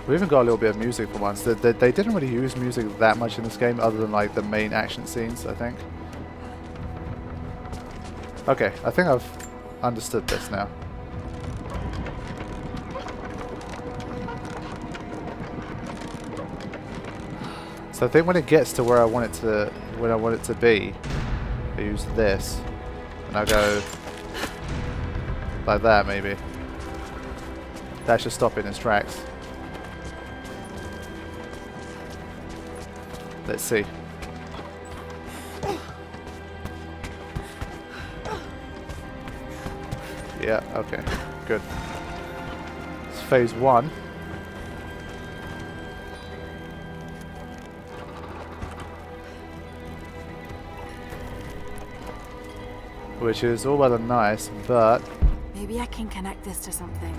We even got a little bit of music for once. They didn't really use music that much in this game, other than like the main action scenes, I think. Okay, I think I've understood this now. So I think when it gets to where I want it to be, I use this, and I go like that maybe. That should stop it in its tracks. Let's see. Yeah, okay, good. It's phase 1. Which is all well and nice, but... Maybe I can connect this to something.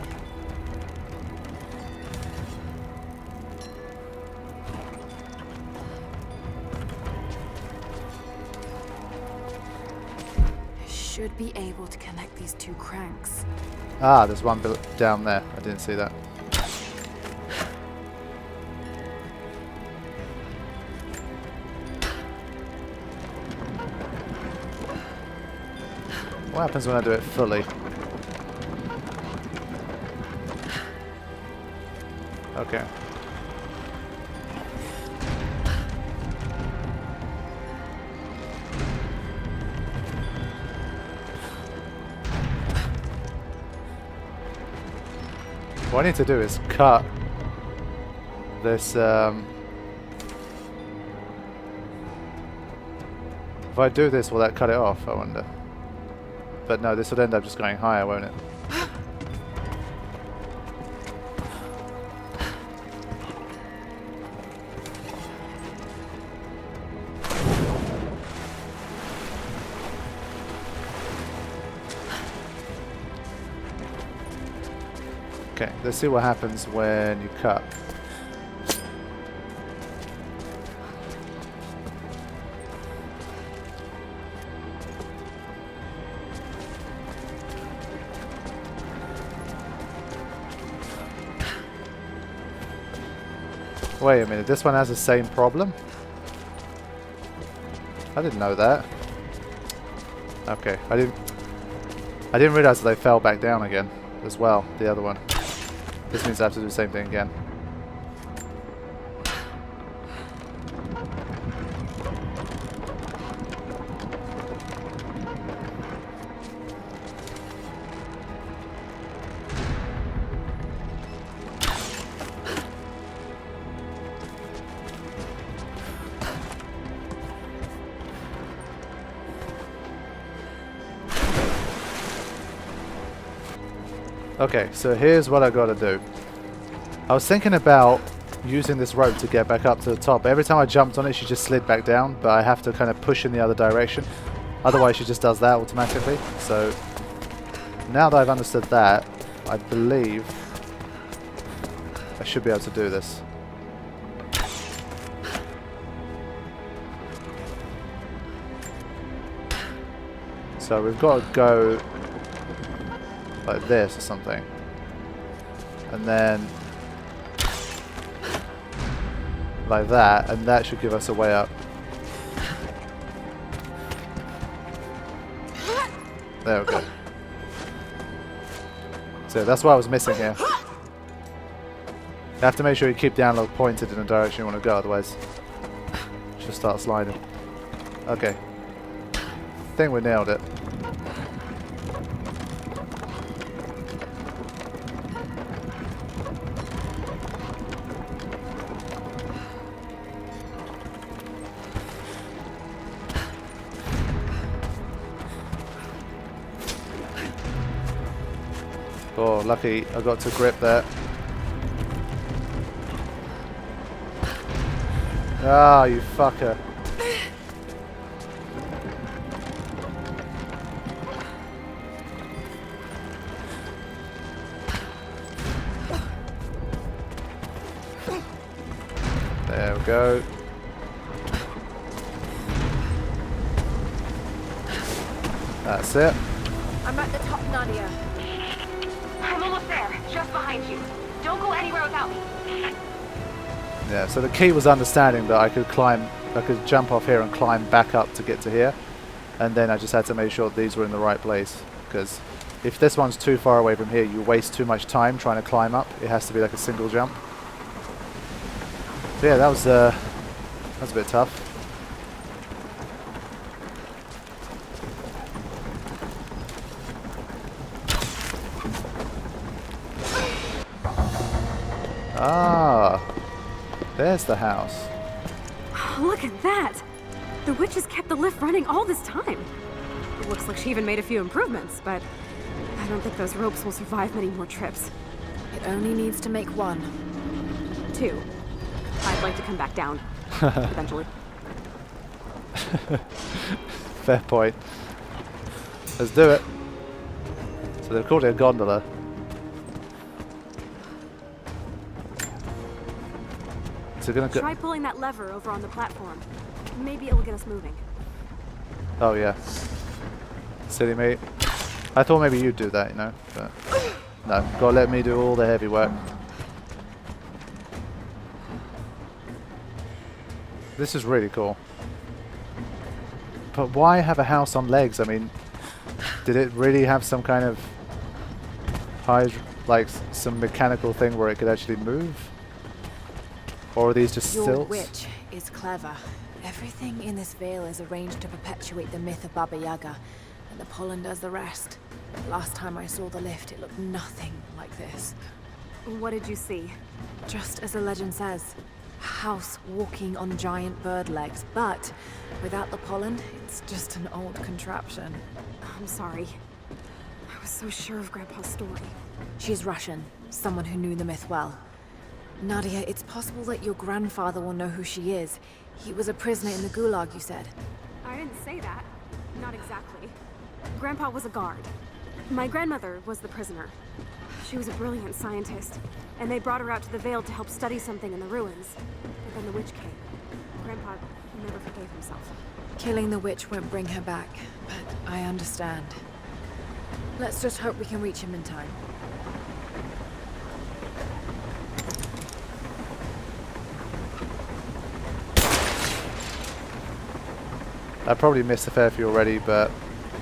I should be able to connect these two cranks. Ah, there's one down there. I didn't see that. What happens when I do it fully? Okay. What I need to do is cut this. If I do this, will that cut it off? I wonder. But no, this would end up just going higher, won't it? Okay, let's see what happens when you cut. Wait a minute, this one has the same problem? I didn't know that. Okay, I didn't realize that they fell back down again as well, the other one. This means I have to do the same thing again. Okay, so here's what I gotta do. I was thinking about using this rope to get back up to the top. Every time I jumped on it, she just slid back down, but I have to kind of push in the other direction. Otherwise, she just does that automatically. So now that I've understood that, I believe I should be able to do this. So we've got to go like this or something, and then like that, and that should give us a way up. There we go. So that's what I was missing here. You have to make sure you keep the analog pointed in the direction you want to go, otherwise it should start sliding. Okay, I think we nailed it. Oh, lucky I got to grip there. Ah, you fucker. we go. That's it. I'm at the top, Nadia. I'm almost there, just behind you. Don't go anywhere without me. Yeah, so the key was understanding that I could jump off here and climb back up to get to here. And then I just had to make sure these were in the right place. Because if this one's too far away from here, you waste too much time trying to climb up. It has to be like a single jump. So yeah, that was a bit tough. Ah, there's the house. Look at that! The witch has kept the lift running all this time. It looks like she even made a few improvements, but I don't think those ropes will survive many more trips. It only needs to make one. 2. I'd like to come back down, eventually. Fair point. Let's do it. So they've called it a gondola. So gonna go. Try pulling that lever over on the platform. Maybe it'll get us moving. Oh yeah. Silly me. I thought maybe you'd do that, you know, but no. Gotta let me do all the heavy work. This is really cool. But why have a house on legs? I mean, did it really have some kind of like some mechanical thing where it could actually move? Or are these just Your stilts? witch is clever. Everything in this veil is arranged to perpetuate the myth of Baba Yaga, and the pollen does the rest. Last time I saw the lift, it looked nothing like this. What did you see? Just as the legend says, a house walking on giant bird legs, but without the pollen, it's just an old contraption. I'm sorry. I was so sure of Grandpa's story. She's Russian, someone who knew the myth well. Nadia, it's possible that your grandfather will know who she is. He was a prisoner in the Gulag, you said. I didn't say that. Not exactly. Grandpa was a guard. My grandmother was the prisoner. She was a brilliant scientist, and they brought her out to the Vale to help study something in the ruins. But then the witch came. Grandpa never forgave himself. Killing the witch won't bring her back, but I understand. Let's just hope we can reach him in time. I probably missed a fair few already, but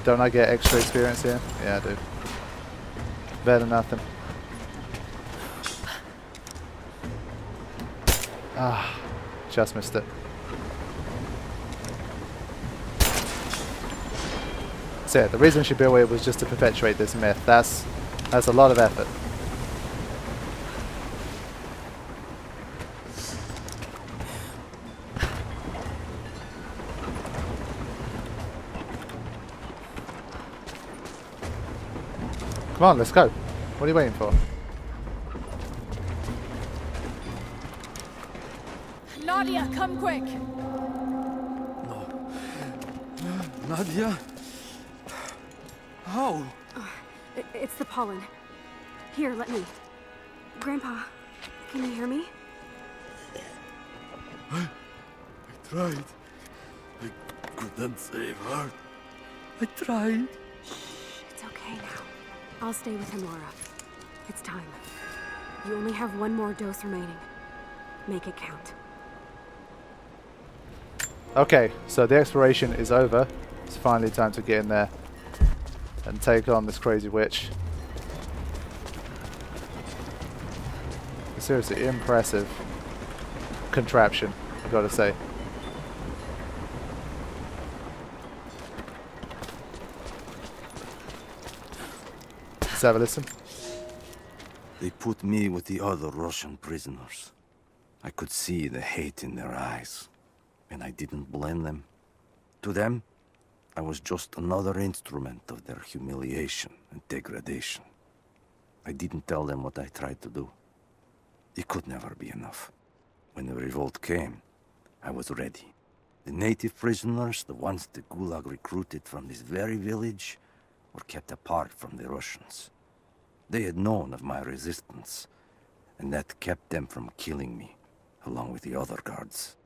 don't I get extra experience here? Yeah, I do. Better than nothing. Ah, just missed it. So yeah, the reason she built it was just to perpetuate this myth. That's a lot of effort. Come on, let's go. What are you waiting for? Nadia, come quick! Nadia? How? It's the pollen. Here, let me. Grandpa, can you hear me? I tried. I couldn't save her. I tried. It's okay now. I'll stay with him, Lara. It's time. You only have one more dose remaining. Make it count. Okay, so the exploration is over. It's finally time to get in there and take on this crazy witch. Seriously, impressive contraption, I've got to say. Let's have a listen. They put me with the other Russian prisoners. I could see the hate in their eyes, and I didn't blame them. To them, I was just another instrument of their humiliation and degradation. I didn't tell them what I tried to do. It could never be enough. When the revolt came, I was ready. The native prisoners, the ones the Gulag recruited from this very village, were kept apart from the Russians. They had known of my resistance, and that kept them from killing me. along with the other guards.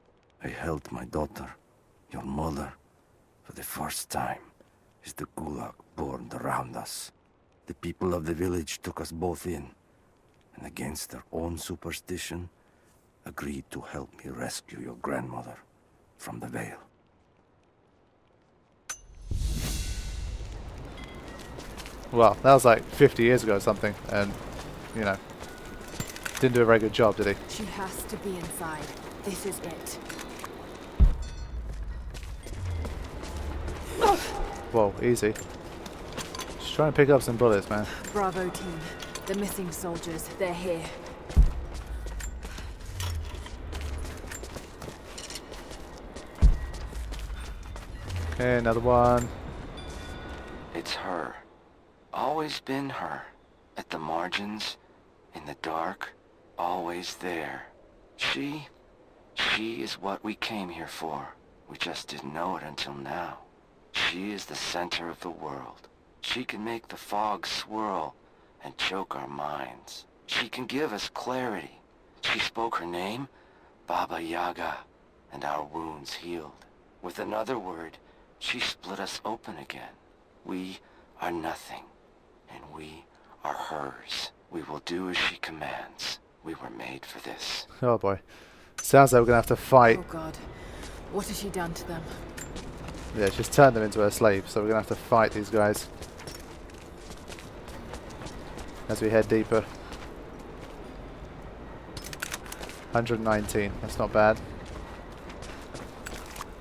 I held my daughter, your mother, for the first time as the gulag burned around us. The people of the village took us both in, and against their own superstition, agreed to help me rescue your grandmother from the Veil. Well, that was like 50 years ago or something, and, you know, didn't do a very good job, did he? She has to be inside. This is it. Whoa, easy. Just trying to pick up some bullets, man. Bravo team. The missing soldiers, they're here. Okay, another one. It's her. Always been her. At the margins, in the dark, always there. She is what we came here for. We just didn't know it until now. She is the center of the world. She can make the fog swirl and choke our minds. She can give us clarity. She spoke her name, Baba Yaga, and our wounds healed. With another word, she split us open again. We are nothing, and we are hers. We will do as she commands. We were made for this. Oh boy. Sounds like we're gonna have to fight. Oh god. What has she done to them? Yeah, she's turned them into her slaves, so we're gonna have to fight these guys as we head deeper. 119, that's not bad.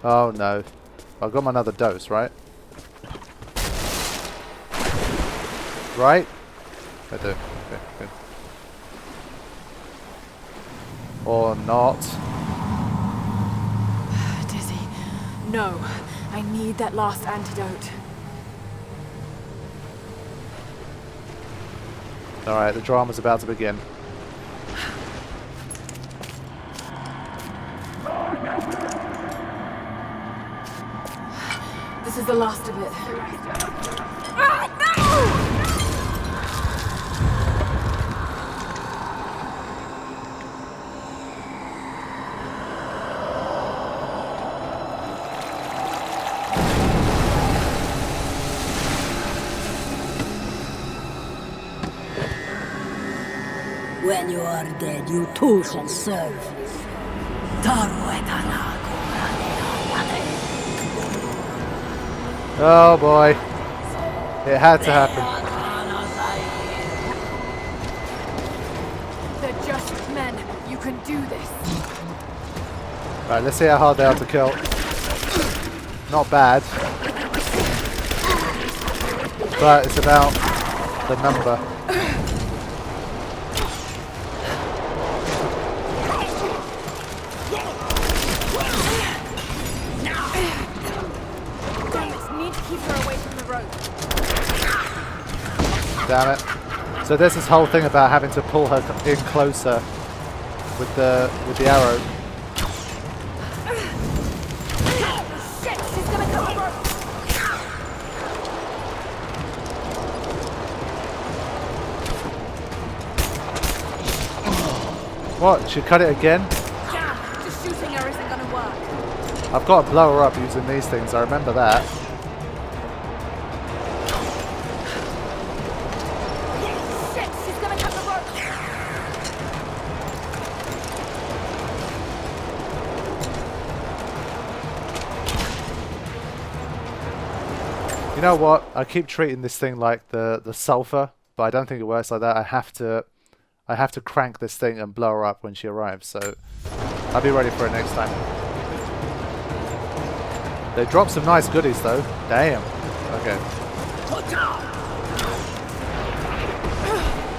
Oh no. I've got my another dose, right? Right? I do. Okay, good. Or not. Dizzy. No. I need that last antidote. Alright, the drama's about to begin. This is the last of it. When you are dead, you too shall serve. Oh boy. It had to happen. They're just men. You can do this. Right, let's see how hard they are to kill. Not bad. But it's about the number. Damn it. So there's this whole thing about having to pull her in closer with the arrow. Shit, she's gonna come over. What? She cut it again? Damn, just shooting her isn't gonna work. I've got to blow her up using these things, I remember that. You know what? I keep treating this thing like the sulfur, but I don't think it works like that. I have to crank this thing and blow her up when she arrives. So I'll be ready for it next time. They dropped some nice goodies though. Damn. Okay.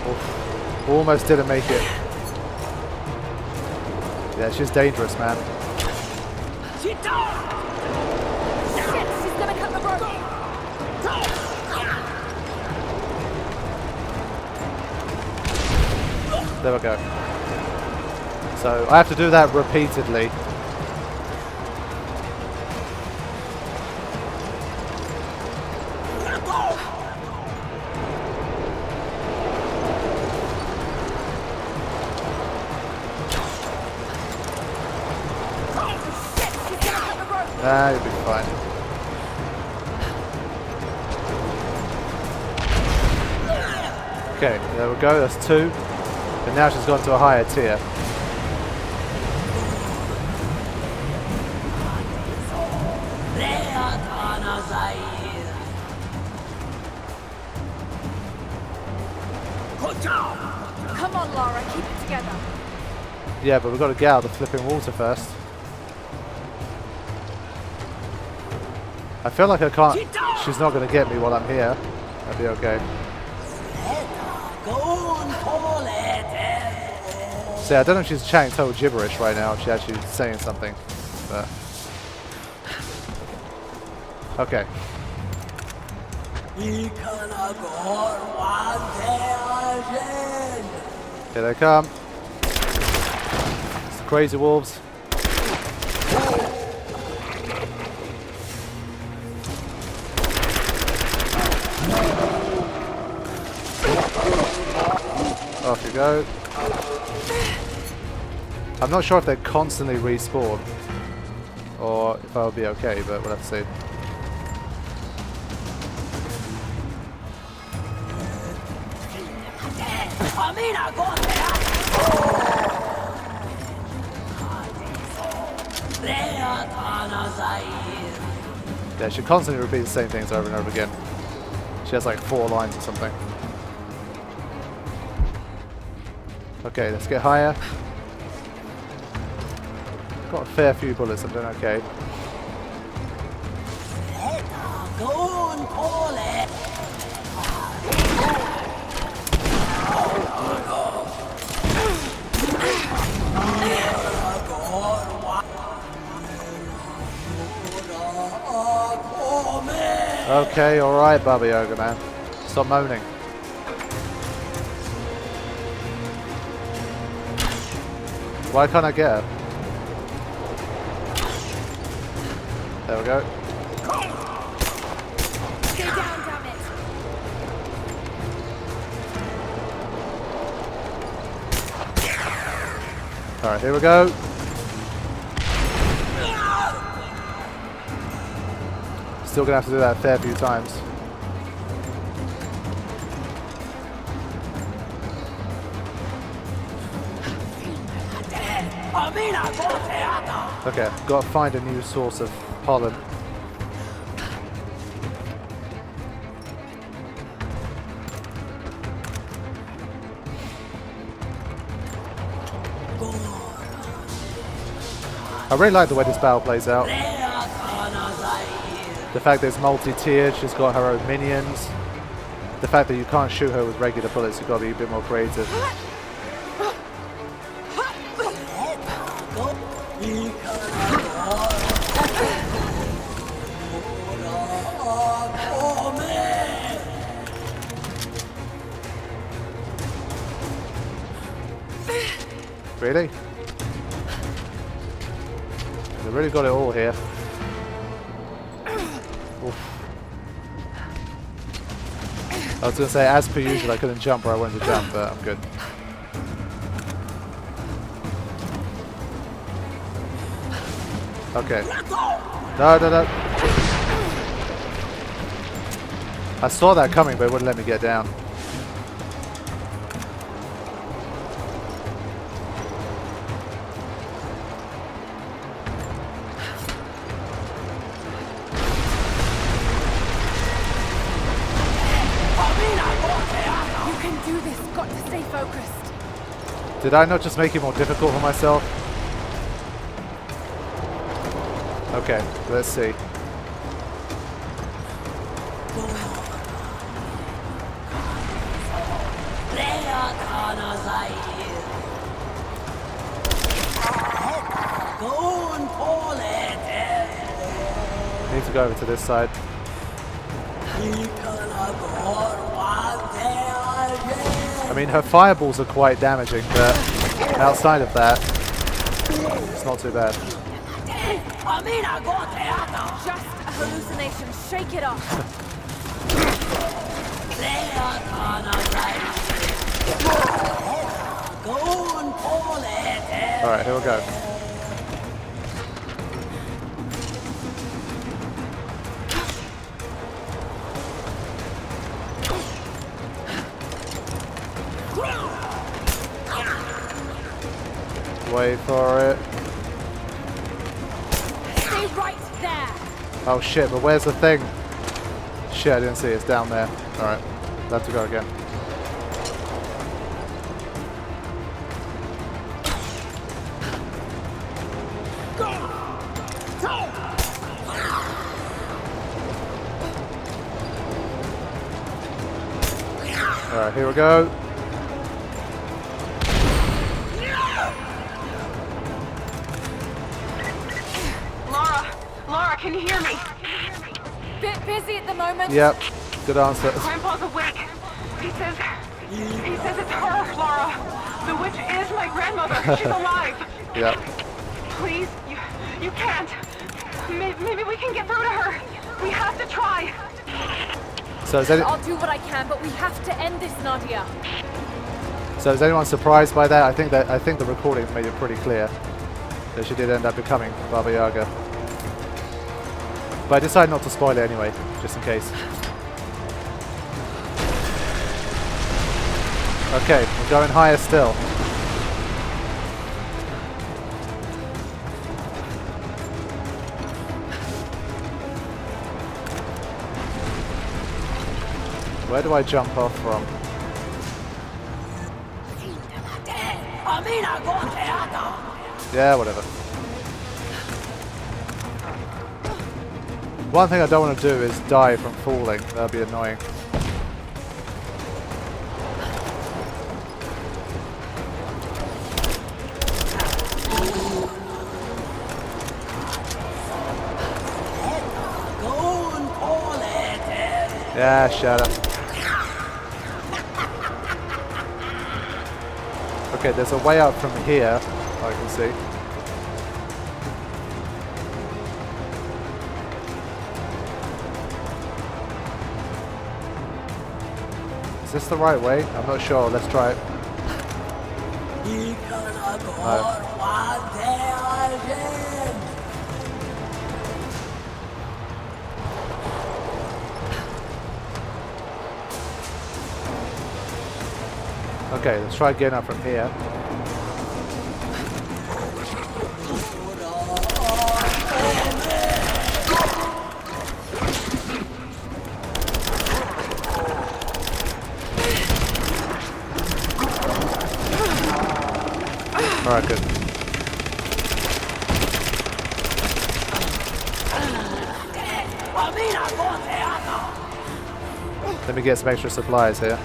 Oof. Almost didn't make it. Yeah, she's dangerous, man. Shit, she's gonna cut the rope. There we go. So I have to do that repeatedly. Nah, you'll be fine. Okay, there we go, that's 2. And now she's gone to a higher tier. Come on, Lara, keep it together. Yeah, but we've got to get out of the flipping water first. I feel like I can't... She's not going to get me while I'm here. That'd be okay. See, I don't know if she's chatting total gibberish right now, if she's actually saying something. But... Okay. Here they come. It's the crazy wolves. Off you go. I'm not sure if they constantly respawn or if I'll be okay, but we'll have to see. Yeah, she constantly repeats the same things over and over again. She has like 4 lines or something. Okay, let's get higher. Got a fair few bullets, I'm doing okay. Okay, alright, Baba Yaga, man. Stop moaning. Why can't I get her? There we go. Stay down, damn it. Alright, here we go. Still gonna have to do that a fair few times. Okay, got to find a new source of pollen. I really like the way this battle plays out. The fact that it's multi-tiered, she's got her own minions. The fact that you can't shoot her with regular bullets, you've got to be a bit more creative. Really? They really got it all here. Oof. I was going to say, as per usual, I couldn't jump where I wanted to jump, but I'm good. Okay. No, no, no. I saw that coming, but it wouldn't let me get down. Did I not just make it more difficult for myself? Okay, let's see. Need to go over to this side. I mean, her fireballs are quite damaging, but outside of that, it's not too bad. Just a hallucination. Shake it off. Alright, here we go. Wait for it. Stay right there. Oh shit, but where's the thing? Shit, I didn't see it. It's down there. Alright, we'll have to go again. Alright, here we go. Lara, can you hear me? Bit busy at the moment. Yep, good answer. Grandpa's awake. He says it's her, Lara. The witch is my grandmother. She's alive. Yep. Please, you can't. Maybe we can get through to her. We have to try. So is, I'll do what I can, but we have to end this, Nadia. so is anyone surprised by that? I think the recording made it pretty clear that she did end up becoming Baba Yaga. But I decided not to spoil it anyway, just in case. Okay, we're going higher still. Where do I jump off from? Yeah, whatever. One thing I don't want to do is die from falling. That'd be annoying. Yeah, shut up. Okay, there's a way out from here, I can see. Is this the right way? I'm not sure. Let's try it. No. Okay, let's try getting up from here. Alright, good. Let me get some extra supplies here.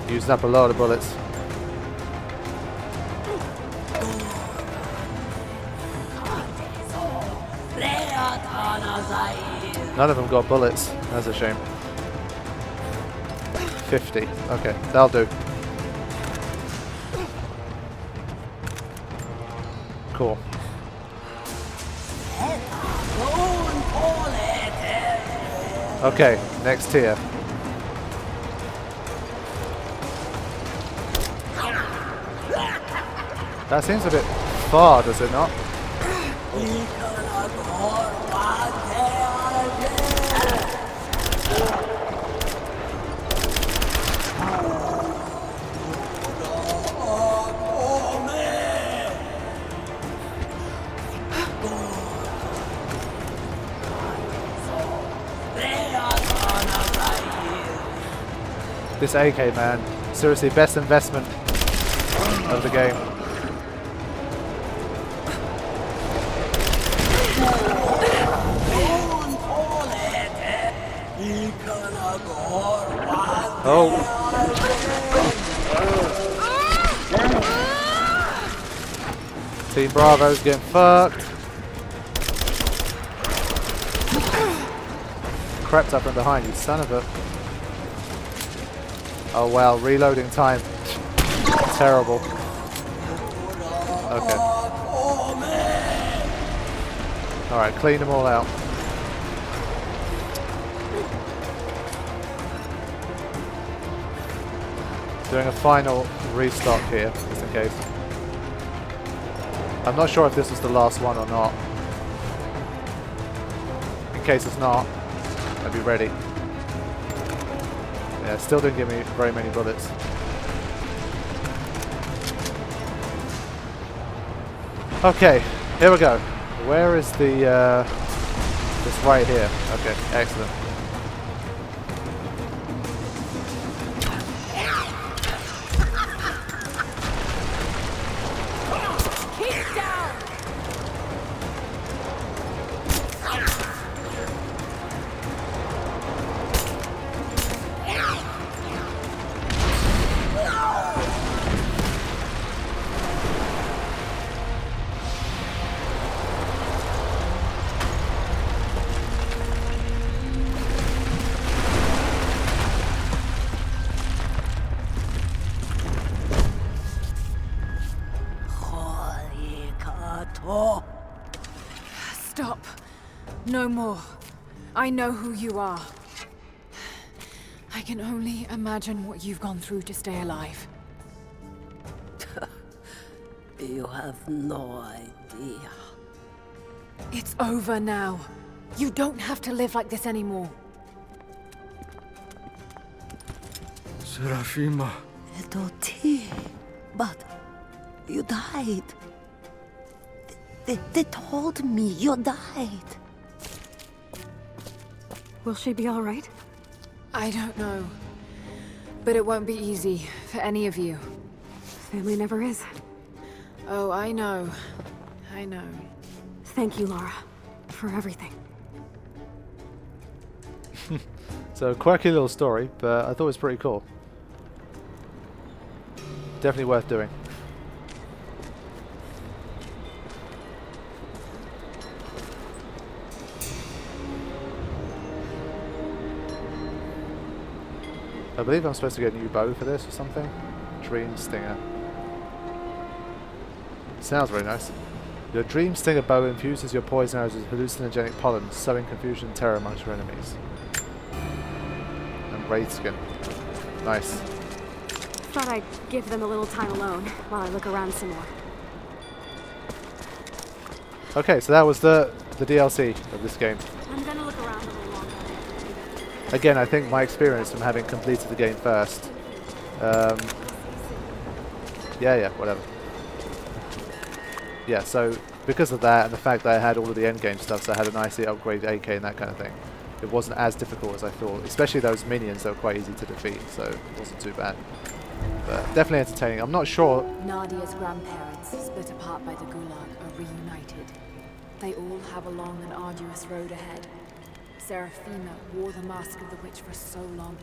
Using up a lot of bullets. None of them got bullets. That's a shame. 50. Okay, that'll do. Cool. Okay, next tier. That seems a bit far, does it not? This AK, man, seriously, best investment of the game. Oh. Team Bravo's getting fucked. Crept up from behind, you son of a... Oh wow, reloading time. Terrible. Okay. Alright, clean them all out. Doing a final restock here, just in case. I'm not sure if this was the last one or not. In case it's not, I'll be ready. Yeah, still didn't give me very many bullets. Okay, here we go. Where is the... It's right here. Okay, excellent. Keep down! Stop. No more. I know who you are. I can only imagine what you've gone through to stay alive. You have no idea. It's over now. You don't have to live like this anymore. Serafima. Doti, but you died. They told me you died. Will she be all right? I don't know. But it won't be easy for any of you. Family never is. Oh, I know. I know. Thank you, Lara, for everything. So, quirky little story, but I thought it was pretty cool. Definitely worth doing. I believe I'm supposed to get a new bow for this or something. Dream Stinger. Sounds very nice. Your Dream Stinger bow infuses your poison arrows with hallucinogenic pollen, sowing confusion and terror amongst your enemies. And Wraith Skin. Nice. Thought I'd give them a little time alone while I look around some more. Okay, so that was the DLC of this game. I'm gonna look around a little longer. Again, I think my experience from having completed the game first. Yeah, whatever. Yeah, so because of that and the fact that I had all of the endgame stuff, so I had a nicely upgraded AK and that kind of thing, it wasn't as difficult as I thought. Especially those minions that were quite easy to defeat, so it wasn't too bad. But definitely entertaining. I'm not sure. Nadia's grandparents, split apart by the Gulag, are reunited. They all have a long and arduous road ahead. Seraphina wore the mask of the witch for so long,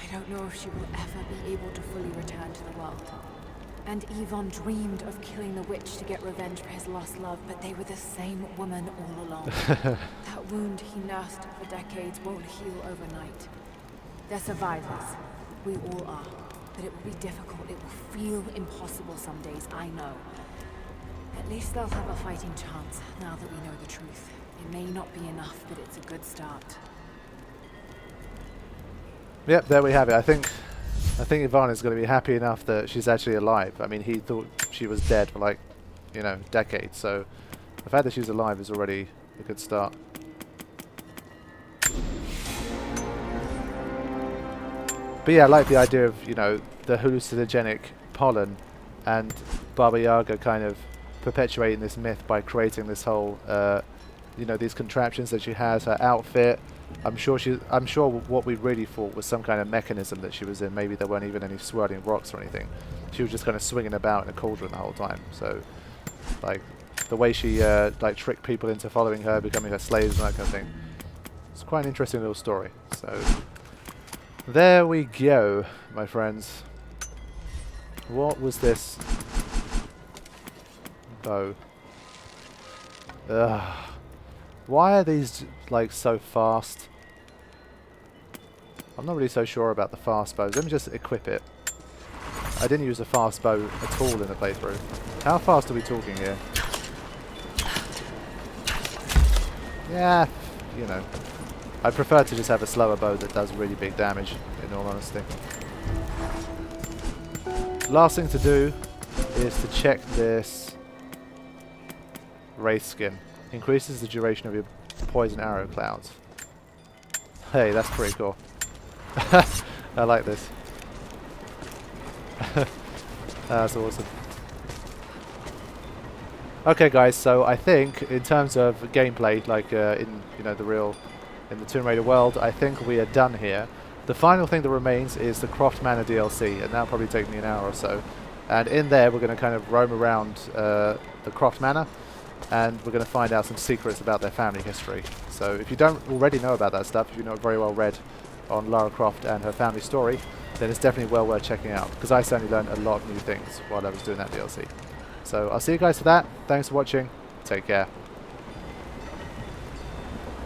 I don't know if she will ever be able to fully return to the world. And Yvonne dreamed of killing the witch to get revenge for his lost love, but they were the same woman all along. That wound he nursed for decades won't heal overnight. They're survivors. We all are. But it will be difficult. It will feel impossible some days, I know. At least they'll have a fighting chance, now that we know the truth. It may not be enough, but it's a good start. Yep, there we have it. I think Yvonne is going to be happy enough that she's actually alive. I mean, he thought she was dead for like, decades. So the fact that she's alive is already a good start. But yeah, I like the idea of, the hallucinogenic pollen and Baba Yaga kind of perpetuating this myth by creating this whole, these contraptions that she has, her outfit. I'm sure what we really thought was some kind of mechanism that she was in. Maybe there weren't even any swirling rocks or anything. She was just kind of swinging about in a cauldron the whole time. So, like, the way she tricked people into following her, becoming her slaves and that kind of thing. It's quite an interesting little story. So, there we go, my friends. What was this? Bow. Ugh. Why are these like so fast? I'm not really so sure about the fast bows. Let me just equip it. I didn't use a fast bow at all in the playthrough. How fast are we talking here? Yeah, I prefer to just have a slower bow that does really big damage, in all honesty. Last thing to do is to check this Wraith Skin. Increases the duration of your poison arrow clouds. Hey, that's pretty cool. I like this. That's awesome. Okay, guys. So I think in terms of gameplay, like in in the Tomb Raider world, I think we are done here. The final thing that remains is the Croft Manor DLC, and that'll probably take me an hour or so. And in there, we're going to kind of roam around the Croft Manor, and we're going to find out some secrets about their family history. So if you don't already know about that stuff, if you're not very well read on Lara Croft and her family story, then it's definitely well worth checking out, because I certainly learned a lot of new things while I was doing that DLC. So I'll see you guys for that. Thanks for watching. Take care.